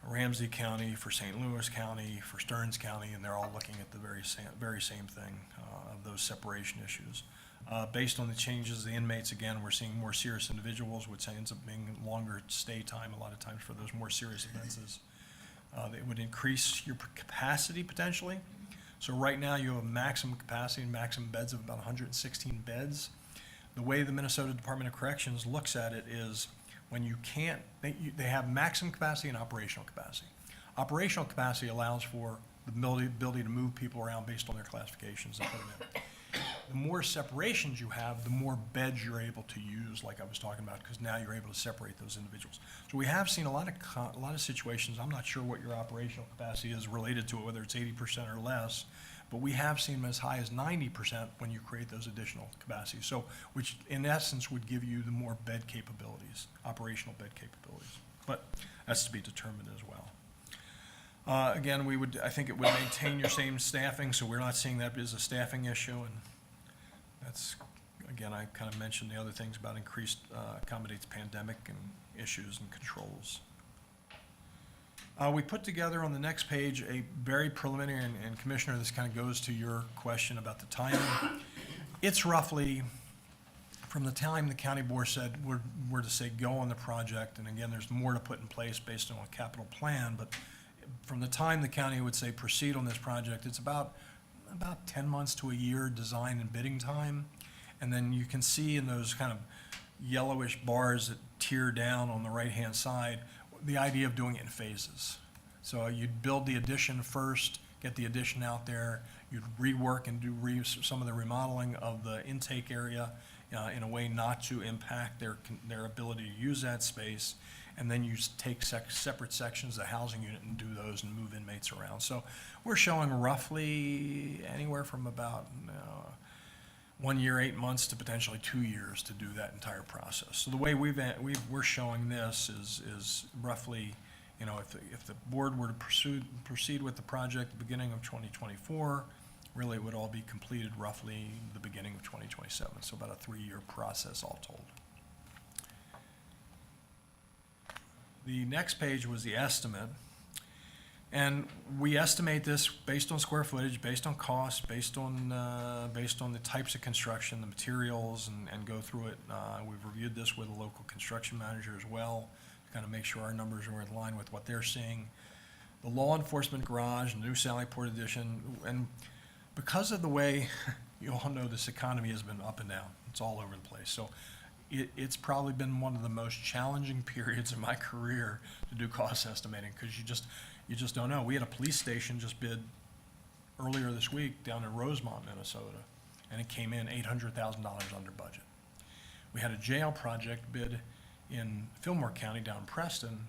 Ramsey County, for St. Louis County, for Stearns County, and they're all looking at the very same thing of those separation issues. Based on the changes of the inmates, again, we're seeing more serious individuals, which ends up being longer stay time a lot of times for those more serious offenses. They would increase your capacity potentially. So right now you have a maximum capacity and maximum beds of about 116 beds. The way the Minnesota Department of Corrections looks at it is when you can't, they have maximum capacity and operational capacity. Operational capacity allows for the ability to move people around based on their classifications and put them in. The more separations you have, the more beds you're able to use, like I was talking about, because now you're able to separate those individuals. So we have seen a lot of situations. I'm not sure what your operational capacity is related to it, whether it's 80% or less, but we have seen them as high as 90% when you create those additional capacities. So, which in essence would give you the more bed capabilities, operational bed capabilities. But that's to be determined as well. Again, I think it would maintain your same staffing, so we're not seeing that as a staffing issue, and that's, again, I kind of mentioned the other things about increased, accommodates pandemic and issues and controls. We put together on the next page a very preliminary, and Commissioner, this kind of goes to your question about the timing. It's roughly, from the time the county board said we're to say go on the project, and again, there's more to put in place based on a capital plan, but from the time the county would say proceed on this project, it's about 10 months to a year design and bidding time. And then you can see in those kind of yellowish bars that tear down on the right-hand side, the idea of doing it in phases. So you'd build the addition first, get the addition out there, you'd rework and do some of the remodeling of the intake area in a way not to impact their ability to use that space. And then you take separate sections of the housing unit and do those and move inmates around. So we're showing roughly anywhere from about 1 year, 8 months to potentially 2 years to do that entire process. So the way we're showing this is roughly, if the board were to proceed with the project at the beginning of 2024, really it would all be completed roughly the beginning of 2027. So about a 3-year process all told. The next page was the estimate, and we estimate this based on square footage, based on cost, based on the types of construction, the materials, and go through it. We've reviewed this with a local construction manager as well to kind of make sure our numbers are in line with what they're seeing. the law enforcement garage, new Sallyport addition, and because of the way, you all know this economy has been up and down. It's all over the place. So it's probably been one of the most challenging periods in my career to do cost estimating, because you just don't know. We had a police station just bid earlier this week down in Rosemont, Minnesota, and it came in $800,000 under budget. We had a jail project bid in Fillmore County down in Preston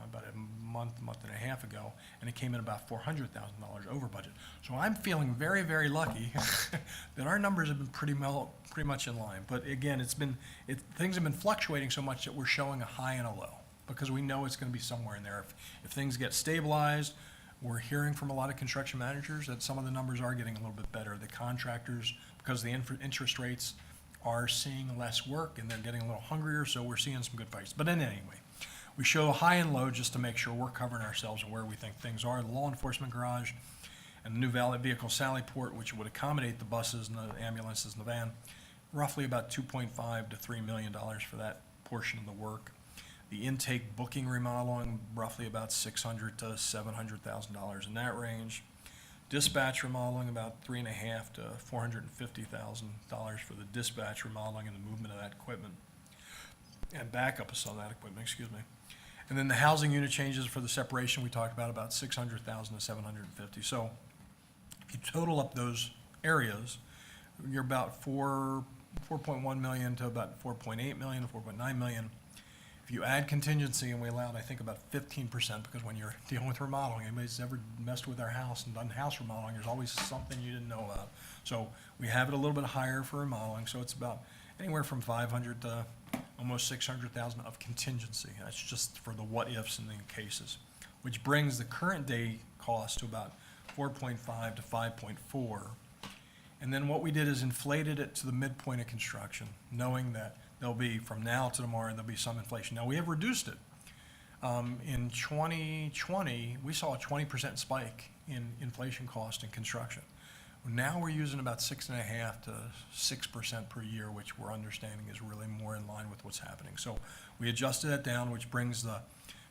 about a month and a half ago, and it came in about $400,000 over budget. So I'm feeling very, very lucky that our numbers have been pretty much in line. But again, things have been fluctuating so much that we're showing a high and a low, because we know it's going to be somewhere in there. If things get stabilized, we're hearing from a lot of construction managers that some of the numbers are getting a little bit better. The contractors, because the interest rates, are seeing less work and they're getting a little hungrier, so we're seeing some good prices. But anyway, we show high and low just to make sure we're covering ourselves and where we think things are. The law enforcement garage and the new vehicle Sallyport, which would accommodate the buses and the ambulances and the van, roughly about $2.5 to $3 million for that portion of the work. The intake booking remodeling, roughly about $600,000 to $700,000 in that range. Dispatch remodeling, about $3.5 to $450,000 for the dispatch remodeling and the movement of that equipment, and backup of some of that equipment, excuse me. And then the housing unit changes for the separation we talked about $600,000 to $750,000. So if you total up those areas, you're about 4.1 million to about 4.8 million, 4.9 million. If you add contingency, and we allowed, I think, about 15%, because when you're dealing with remodeling, anybody's ever messed with our house and done house remodeling, there's always something you didn't know about. So we have it a little bit higher for remodeling, so it's about anywhere from 500 to almost 600,000 of contingency. That's just for the what-ifs and the cases, which brings the current day cost to about 4.5 to 5.4. And then what we did is inflated it to the midpoint of construction, knowing that there'll be, from now to tomorrow, there'll be some inflation. Now, we have reduced it. In 2020, we saw a 20% spike in inflation cost in construction. Now we're using about 6.5% to 6% per year, which we're understanding is really more in line with what's happening. So we adjusted that down, which brings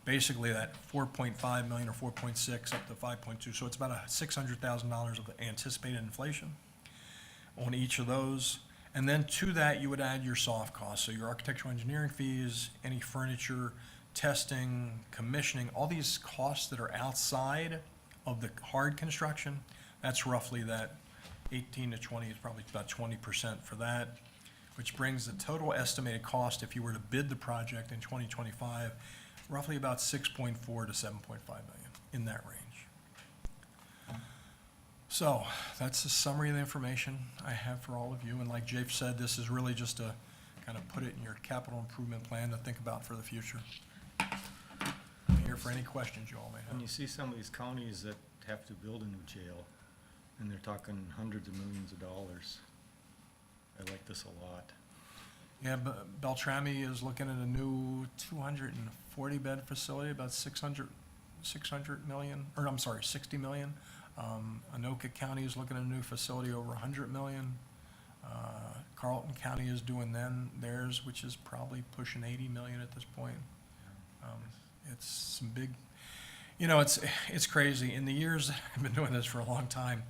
basically that 4.5 million or 4.6 up to 5.2. So it's about $600,000 of anticipated inflation on each of those. And then to that, you would add your soft costs, so your architectural engineering fees, any furniture, testing, commissioning, all these costs that are outside of the hard construction. That's roughly that 18 to 20, is probably about 20% for that, which brings the total estimated cost, if you were to bid the project in 2025, roughly about 6.4 to 7.5 million, in that range. So that's a summary of the information I have for all of you. And like Jake said, this is really just to kind of put it in your capital improvement plan to think about for the future. I'm here for any questions you all may When you have. see some of these counties that have to build a new jail, and they're talking hundreds of millions of dollars, I like this a lot. Yeah, Beltrami is looking at a new 240-bed facility, about 600 million, or I'm sorry, 60 million. Anoka County is looking at a new facility over 100 million. Carlton County is doing theirs, which is probably pushing 80 million at this point. It's some big, it's crazy. In the years that I've been doing this for a long time,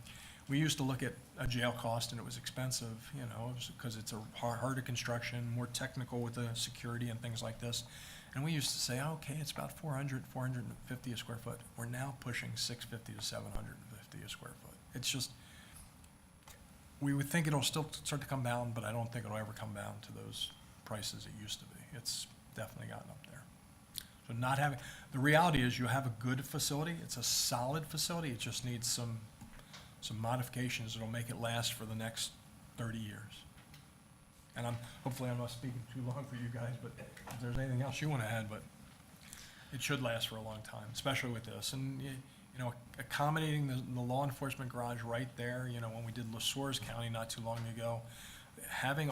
we used to look at a jail cost and it was expensive, because it's a harder construction, more technical with the security and things like this. And we used to say, okay, it's about 450 a square foot. We're now pushing 650 to 750 a square foot. It's just, we would think it'll still start to come down, but I don't think it'll ever come down to those prices it used to be. It's definitely gotten up there. So the reality is you have a good facility. It's a solid facility. It just needs some modifications that'll make it last for the next 30 years. And hopefully I'm not speaking too long for you guys, but if there's anything else you want to add, but it should last for a long time, especially with this. And, accommodating the law enforcement garage right there, when we did LaSource County not too long ago, having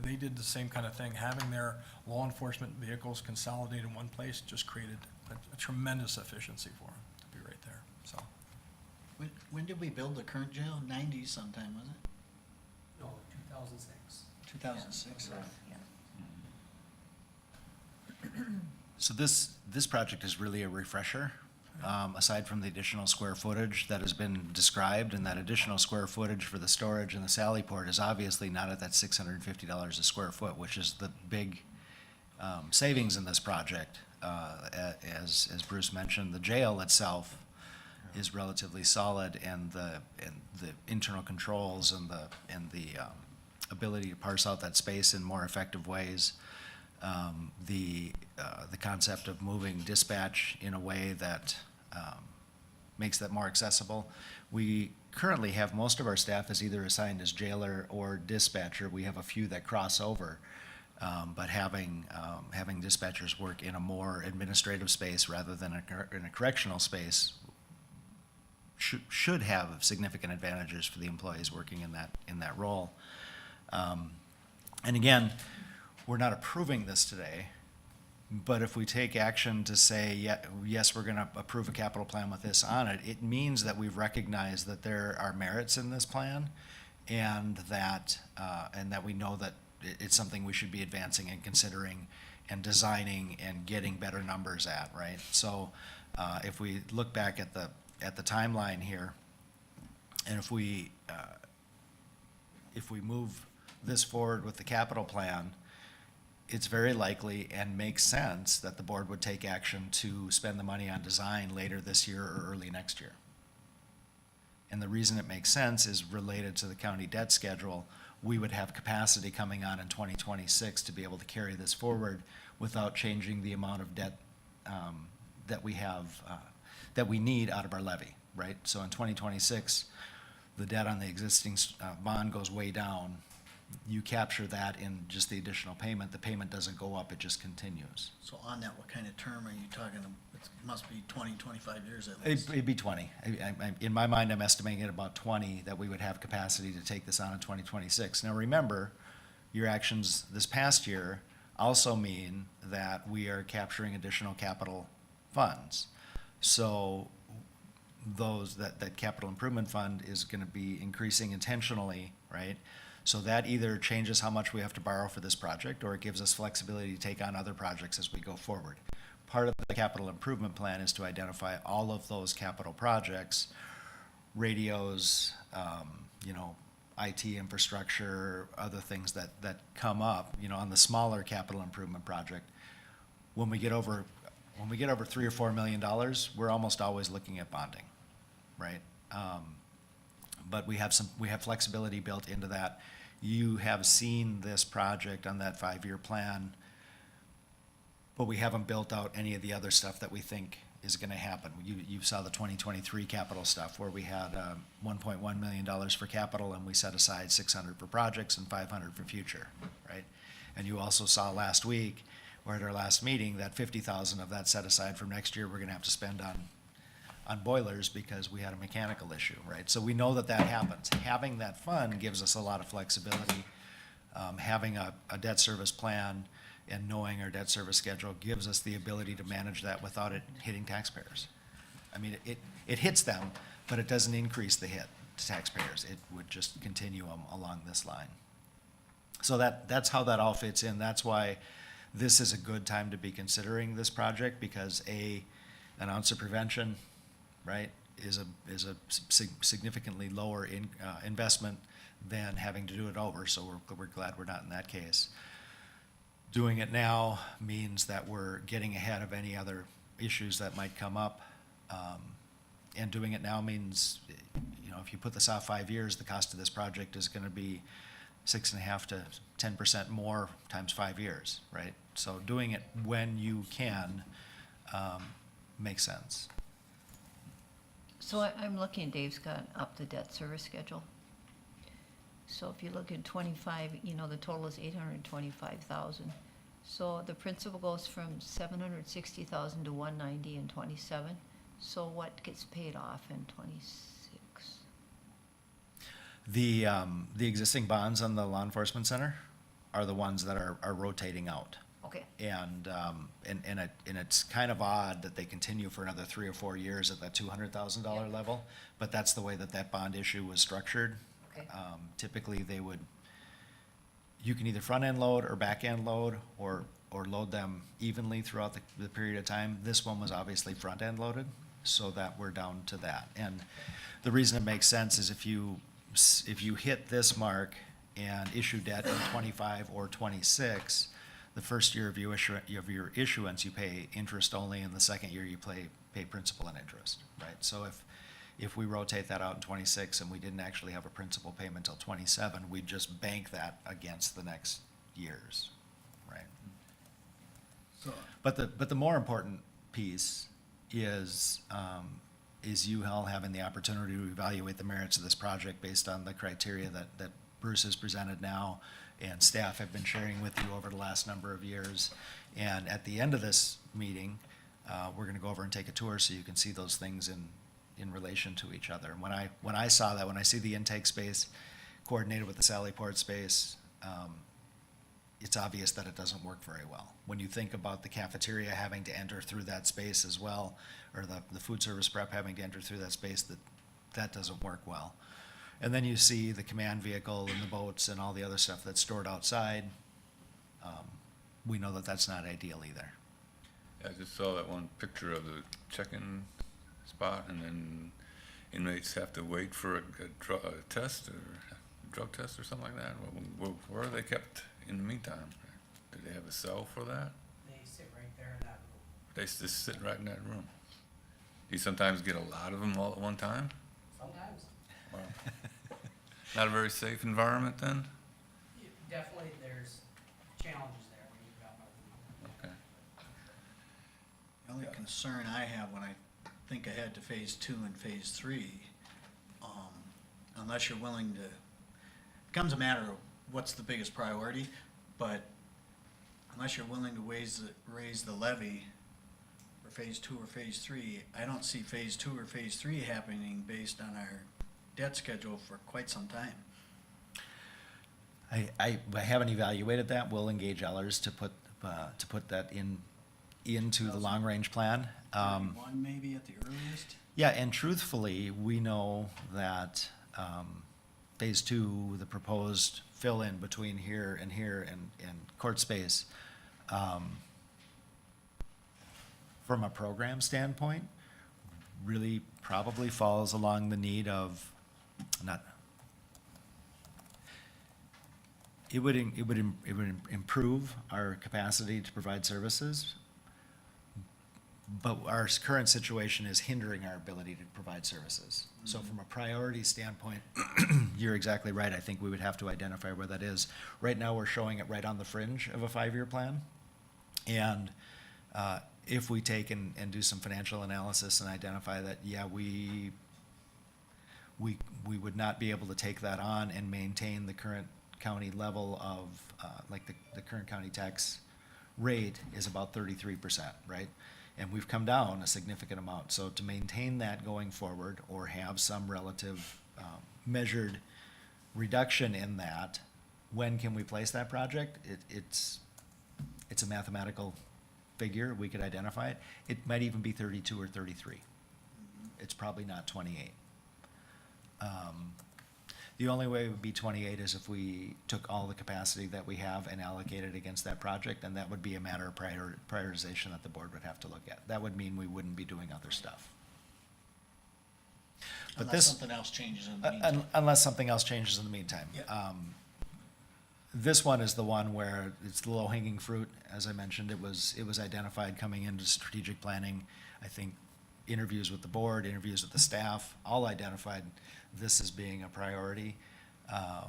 they did the same kind of thing, having their law enforcement vehicles consolidated in one place just created a tremendous efficiency for them to be right there, so. When did we build the current jail? 90s sometime, was it? No, 2006. 2006. So this project is really a refresher aside from the additional square footage that has been described, and that additional square footage for the storage and the sally port is obviously not at that $650 a square foot, which is the big savings in this project. As Bruce mentioned, the jail itself is relatively solid, and the internal controls and the ability to parse out that space in more effective ways. The concept of moving dispatch in a way that makes that more accessible. We currently have most of our staff is either assigned as jailer or dispatcher. We have a few that cross over, but having dispatchers work in a more administrative space rather than in a correctional space should have significant advantages for the employees working in that role. And again, we're not approving this today, but if we take action to say, yes, we're gonna approve a capital plan with this on it, it means that we've recognized that there are merits in this plan, and that we know that it's something we should be advancing and considering and designing and getting better numbers at, right? So, if we look back at the timeline here, and if we move this forward with the capital plan, it's very likely and makes sense that the board would take action to spend the money on design later this year or early next year. And the reason it makes sense is related to the county debt schedule. We would have capacity coming on in 2026 to be able to carry this forward without changing the amount of debt that we have, that we need out of our levy, right? So in 2026, the debt on the existing bond goes way down. You capture that in just the additional payment. The payment doesn't go up, it just continues. So on that, what kind of term are you talking? It must be 20, 25 years at least. It'd be 20. In my mind, I'm estimating it about 20, that we would have capacity to take this on in 2026. Now, remember, your actions this past year also mean that we are capturing additional capital funds. So that capital improvement fund is gonna be increasing intentionally, right? So that either changes how much we have to borrow for this project, or it gives us flexibility to take on other projects as we go forward. Part of the capital improvement plan is to identify all of those capital projects, radios, IT infrastructure, other things that come up, on the smaller capital improvement project. When we get over $3 or $4 million, we're almost always looking at bonding, right? But we have flexibility built into that. You have seen this project on that 5-year plan, but we haven't built out any of the other stuff that we think is gonna happen. You saw the 2023 capital stuff where we had $1.1 million for capital, and we set aside $600 for projects and $500 for future, right? And you also saw last week, or at our last meeting, that $50,000 of that set aside from next year, we're gonna have to spend on boilers because we had a mechanical issue, right? So we know that happens. Having that fund gives us a lot of flexibility. Having a debt service plan and knowing our debt service schedule gives us the ability to manage that without it hitting taxpayers. I mean, it hits them, but it doesn't increase the hit to taxpayers. It would just continue along this line. So that's how that all fits in. That's why this is a good time to be considering this project, because an ounce of prevention, right, is a significantly lower investment than having to do it over. So we're glad we're not in that case. Doing it now means that we're getting ahead of any other issues that might come up. And doing it now means, if you put this out 5 years, the cost of this project is gonna be 6.5% to 10% more times 5 years, right? So doing it when you can makes sense. So I'm looking, Dave's got up the debt service schedule. So if you look at 25, the total is 825,000. So the principal goes from 760,000 to 190 in 27. So what gets paid off in 26? The existing bonds on the law enforcement center are the ones that are rotating out. Okay, And it's kind of odd that they continue for another 3 or 4 years at that $200,000 Yep. level, but that's the way that bond issue was structured. okay. Typically, you can either front-end load or back-end load, or load them evenly throughout the period of time. This one was obviously front-end loaded, so that we're down to that. And the reason it makes sense is if you hit this mark and issue debt in 25 or 26, the first year of your issuance, you pay interest only, and the second year you pay principal and interest, right? So if we rotate that out in 26 and we didn't actually have a principal payment till 27, we'd just bank that against the next years, right? So, But the more important piece is you all having the opportunity to evaluate the merits of this project based on the criteria that Bruce has presented now and staff have been sharing with you over the last number of years. And at the end of this meeting, we're gonna go over and take a tour so you can see those things in relation to each other. And when I saw that, when I see the intake space coordinated with the Sally Port space, it's obvious that it doesn't work very well. When you think about the cafeteria having to enter through that space as well, or the food service prep having to enter through that space, that doesn't work well. And then you see the command vehicle and the boats and all the other stuff that's stored outside. We know that that's not ideal either. I just saw that one picture of the check-in spot, and then inmates have to wait for a test or a drug test or something like that. Where are they kept in the meantime? Do they have a cell for that? They sit right there in that room. They just sit right in that room. Do you sometimes get a lot of them all at one time? Sometimes, Wow. Not a very safe environment then? definitely there's challenges there when you've got more than one. Okay. the only concern I have when I think ahead to phase 2 and phase 3, unless you're willing to, it becomes a matter of what's the biggest priority, but unless you're willing to raise the levy for phase 2 or phase 3, I don't see phase 2 or phase 3 happening based on our debt schedule for quite some time. I haven't evaluated that. We'll engage Ellers to put that into the long-range plan. One maybe at the earliest? Yeah, and truthfully, we know that phase 2, the proposed fill-in between here and court space, from a program standpoint, really probably falls along the need of it would improve our capacity to provide services, but our current situation is hindering our ability to provide services. So from a priority standpoint, you're exactly right. I think we would have to identify where that is. Right now, we're showing it right on the fringe of a 5-year plan. And if we take and do some financial analysis and identify that, yeah, we would not be able to take that on and maintain the current county level of, like the current county tax rate is about 33%, right? And we've come down a significant amount. So to maintain that going forward or have some relative measured reduction in that, when can we place that project? It's a mathematical figure. We could identify it. It might even be 32 or 33. It's probably not 28. The only way it would be 28 is if we took all the capacity that we have and allocated against that project, and that would be a matter of prioritization that the board would have to look at. That would mean we wouldn't be doing other stuff. But Unless this, something else changes in the meantime. unless something else changes in the meantime. Yeah. This one is the one where it's the low-hanging fruit. As I mentioned, it was identified coming into strategic planning. I think interviews with the board, interviews with the staff, all identified this as being a priority.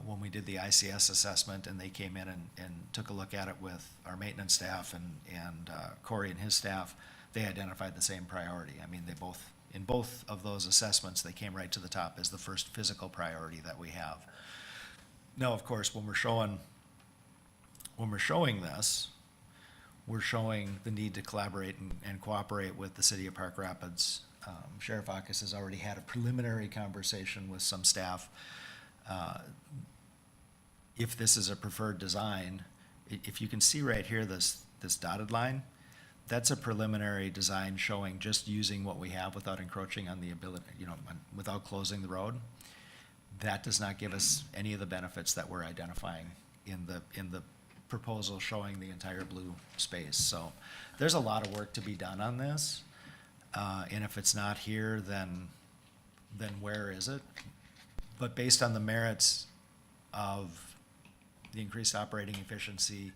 When we did the ICS assessment and they came in and took a look at it with our maintenance staff and Corey and his staff, they identified the same priority. I mean, in both of those assessments, they came right to the top as the first physical priority that we have. Now, of course, when we're showing this, we're showing the need to collaborate and cooperate with the city of Park Rapids. Sheriff Akis has already had a preliminary conversation with some staff. If this is a preferred design, if you can see right here, this dotted line, that's a preliminary design showing just using what we have without encroaching on the ability, without closing the road. That does not give us any of the benefits that we're identifying in the proposal showing the entire blue space. So there's a lot of work to be done on this. And if it's not here, then where is it? But based on the merits of the increased operating efficiency,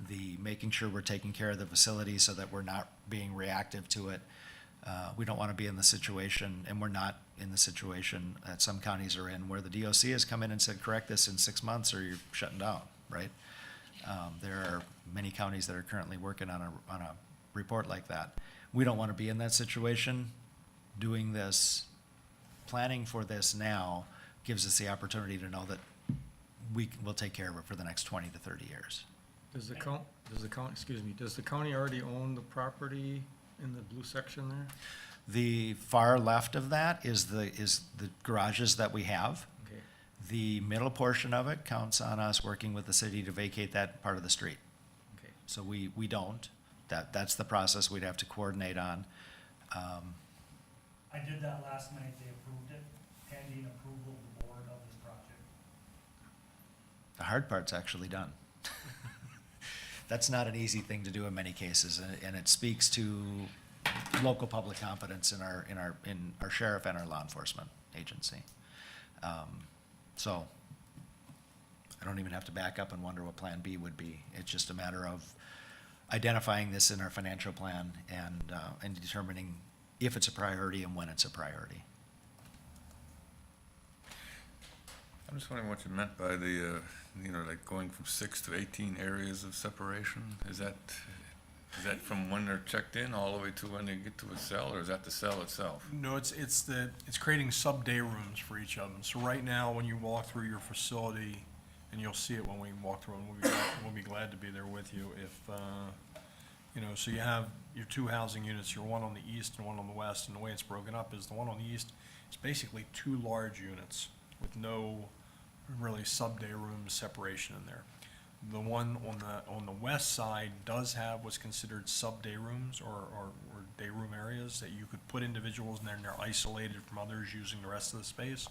the making sure we're taking care of the facility so that we're not being reactive to it, we don't want to be in the situation, and we're not in the situation that some counties are in, where the DOC has come in and said, correct this in 6 months or you're shutting down, right? There are many counties that are currently working on a report like that. We don't want to be in that situation. Doing this, planning for this now gives us the opportunity to know that we will take care of it for the next 20 to 30 years. Does the county already own the property in the blue section there? The far left of that is the garages that we have. Okay, The middle portion of it counts on us working with the city to vacate that part of the street. okay. So we don't. That's the process we'd have to coordinate on. I did that last night, they approved it, pending approval of the board of this project. The hard part's actually done. That's not an easy thing to do in many cases, and it speaks to local public confidence in our sheriff and our law enforcement agency. So I don't even have to back up and wonder what Plan B would be. It's just a matter of identifying this in our financial plan and determining if it's a priority and when it's a priority. I'm just wondering what you meant by the, like going from 6 to 18 areas of separation? Is that from when they're checked in all the way to when they get to a cell, or is that the cell itself? No, it's creating sub-day rooms for each of them. So right now, when you walk through your facility, and you'll see it when we walk through, and we'll be glad to be there with you if, so you have your 2 housing units, your one on the east and one on the west, and the way it's broken up is the one on the east is basically 2 large units with no really sub-day room separation in there. The one on the west side does have what's considered sub-day rooms or day room areas that you could put individuals in there, and they're isolated from others using the rest of the space.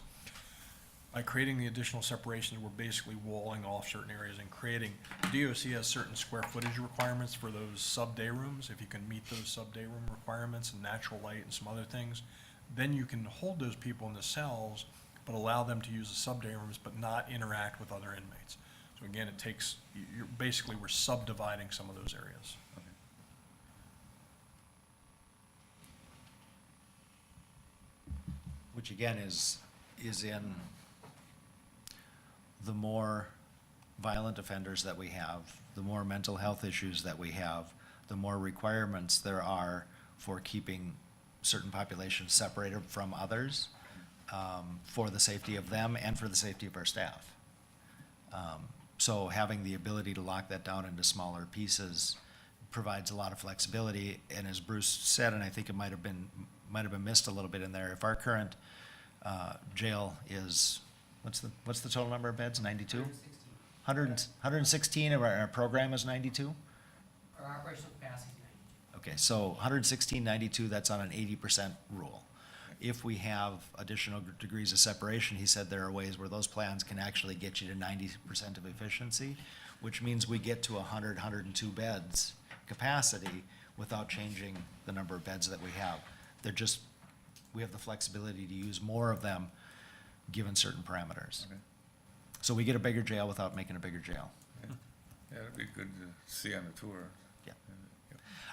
By creating the additional separations, we're basically walling off certain areas and creating, DOC has certain square footage requirements for those sub-day rooms. If you can meet those sub-day room requirements and natural light and some other things, then you can hold those people in the cells, but allow them to use the sub-day rooms, but not interact with other inmates. So again, we're subdividing some of those areas. Which again is in the more violent offenders that we have, the more mental health issues that we have, the more requirements there are for keeping certain populations separated from others, for the safety of them and for the safety of our staff. So having the ability to lock that down into smaller pieces provides a lot of flexibility. And as Bruce said, and I think it might have been missed a little bit in there, if our current jail is, what's the total number of beds, 92? 116, and our program is 92? Our operational capacity is 92. Okay, so 116, 92, that's on an 80% rule. If we have additional degrees of separation, he said there are ways where those plans can actually get you to 90% of efficiency, which means we get to 100, 102 beds capacity without changing the number of beds that we have. We have the flexibility to use more of them given certain parameters. Okay. So we get a bigger jail without making a bigger jail. Yeah, it'd be good to see on the tour. Yeah.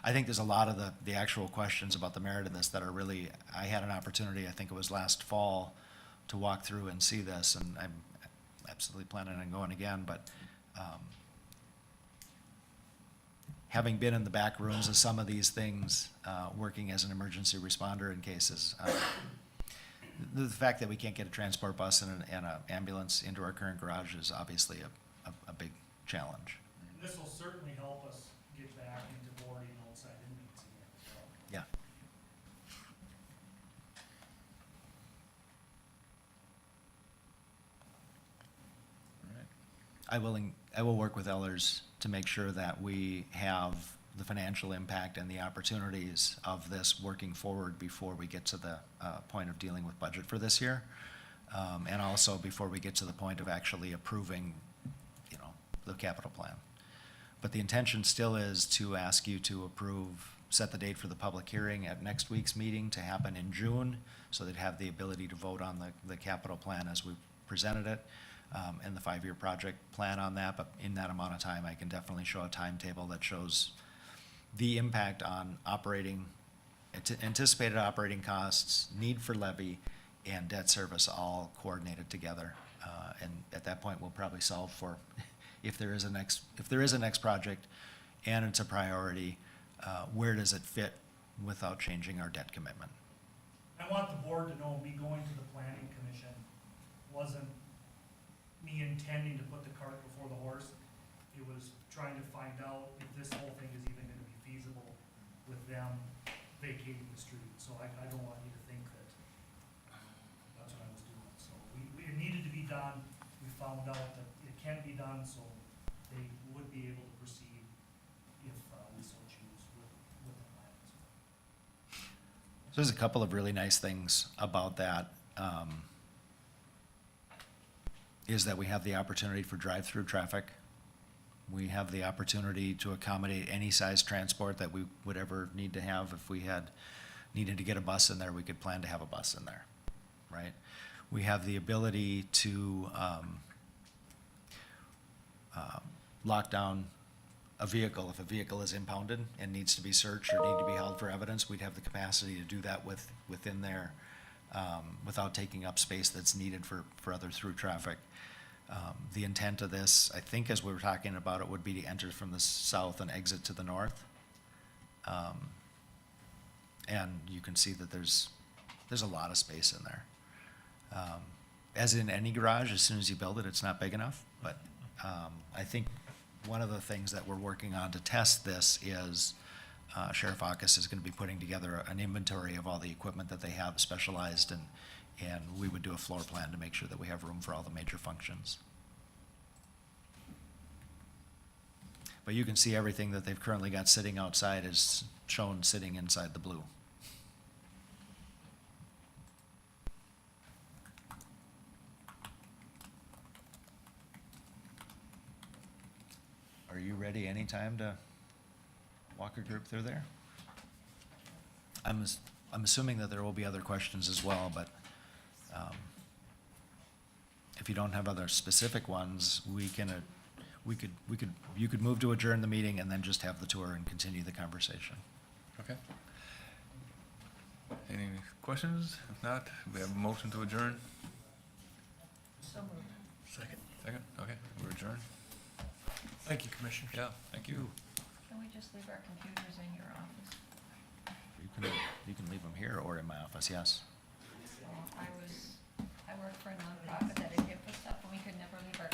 I think there's a lot of the actual questions about the merit of this that are really, I had an opportunity, I think it was last fall, to walk through and see this, and I'm absolutely planning on going again, but having been in the back rooms of some of these things, working as an emergency responder in cases, the fact that we can't get a transport bus and an ambulance into our current garage is obviously a big challenge. This will certainly help us get back into boarding outside inmates again as well. Yeah. All right. I will work with Ellers to make sure that we have the financial impact and the opportunities of this working forward before we get to the point of dealing with budget for this year. And also before we get to the point of actually approving, the capital plan. But the intention still is to ask you to approve set the date for the public hearing at next week's meeting to happen in June, so they'd have the ability to vote on the capital plan as we presented it, and the 5-year project plan on that, but in that amount of time, I can definitely show a timetable that shows the impact on anticipated operating costs, need for levy, and debt service all coordinated together. And at that point, we'll probably solve for, if there is a next project and it's a priority, where does it fit without changing our debt commitment? I want the board to know, me going to the planning commission wasn't me intending to put the cart before the horse. It was trying to find out if this whole thing is even gonna be feasible with them vacating the street. So I don't want you to think that that's what I was doing. So it needed to be done. We found out that it can be done, so they would be able to proceed if we so choose with the plans. So there's a couple of really nice things about that. Is that we have the opportunity for drive-through traffic. We have the opportunity to accommodate any size transport that we would ever need to have. If we needed to get a bus in there, we could plan to have a bus in there, right? We have the ability to lock down a vehicle. If a vehicle is impounded and needs to be searched or need to be held for evidence, we'd have the capacity to do that within there, without taking up space that's needed for other through traffic. The intent of this, I think as we were talking about it, would be to enter from the south and exit to the north. And you can see that there's a lot of space in there. As in any garage, as soon as you build it, it's not big enough, but I think one of the things that we're working on to test this is Sheriff Aukus is gonna be putting together an inventory of all the equipment that they have specialized, and we would do a floor plan to make sure that we have room for all the major functions. But you can see everything that they've currently got sitting outside is shown sitting inside the blue. Are you ready anytime to walk a group through there? I'm assuming that there will be other questions as well, but if you don't have other specific ones, you could move to adjourn the meeting and then just have the tour and continue the conversation. Okay. Any questions? If not, we have a motion to adjourn. So moved. Second. Second, okay, we're adjourned. Thank you, Commissioners. Yeah, thank you. Can we just leave our computers in your office? You can leave them here or in my office, yes. So I worked for a nonprofit that had HIPAA stuff, and we could never leave our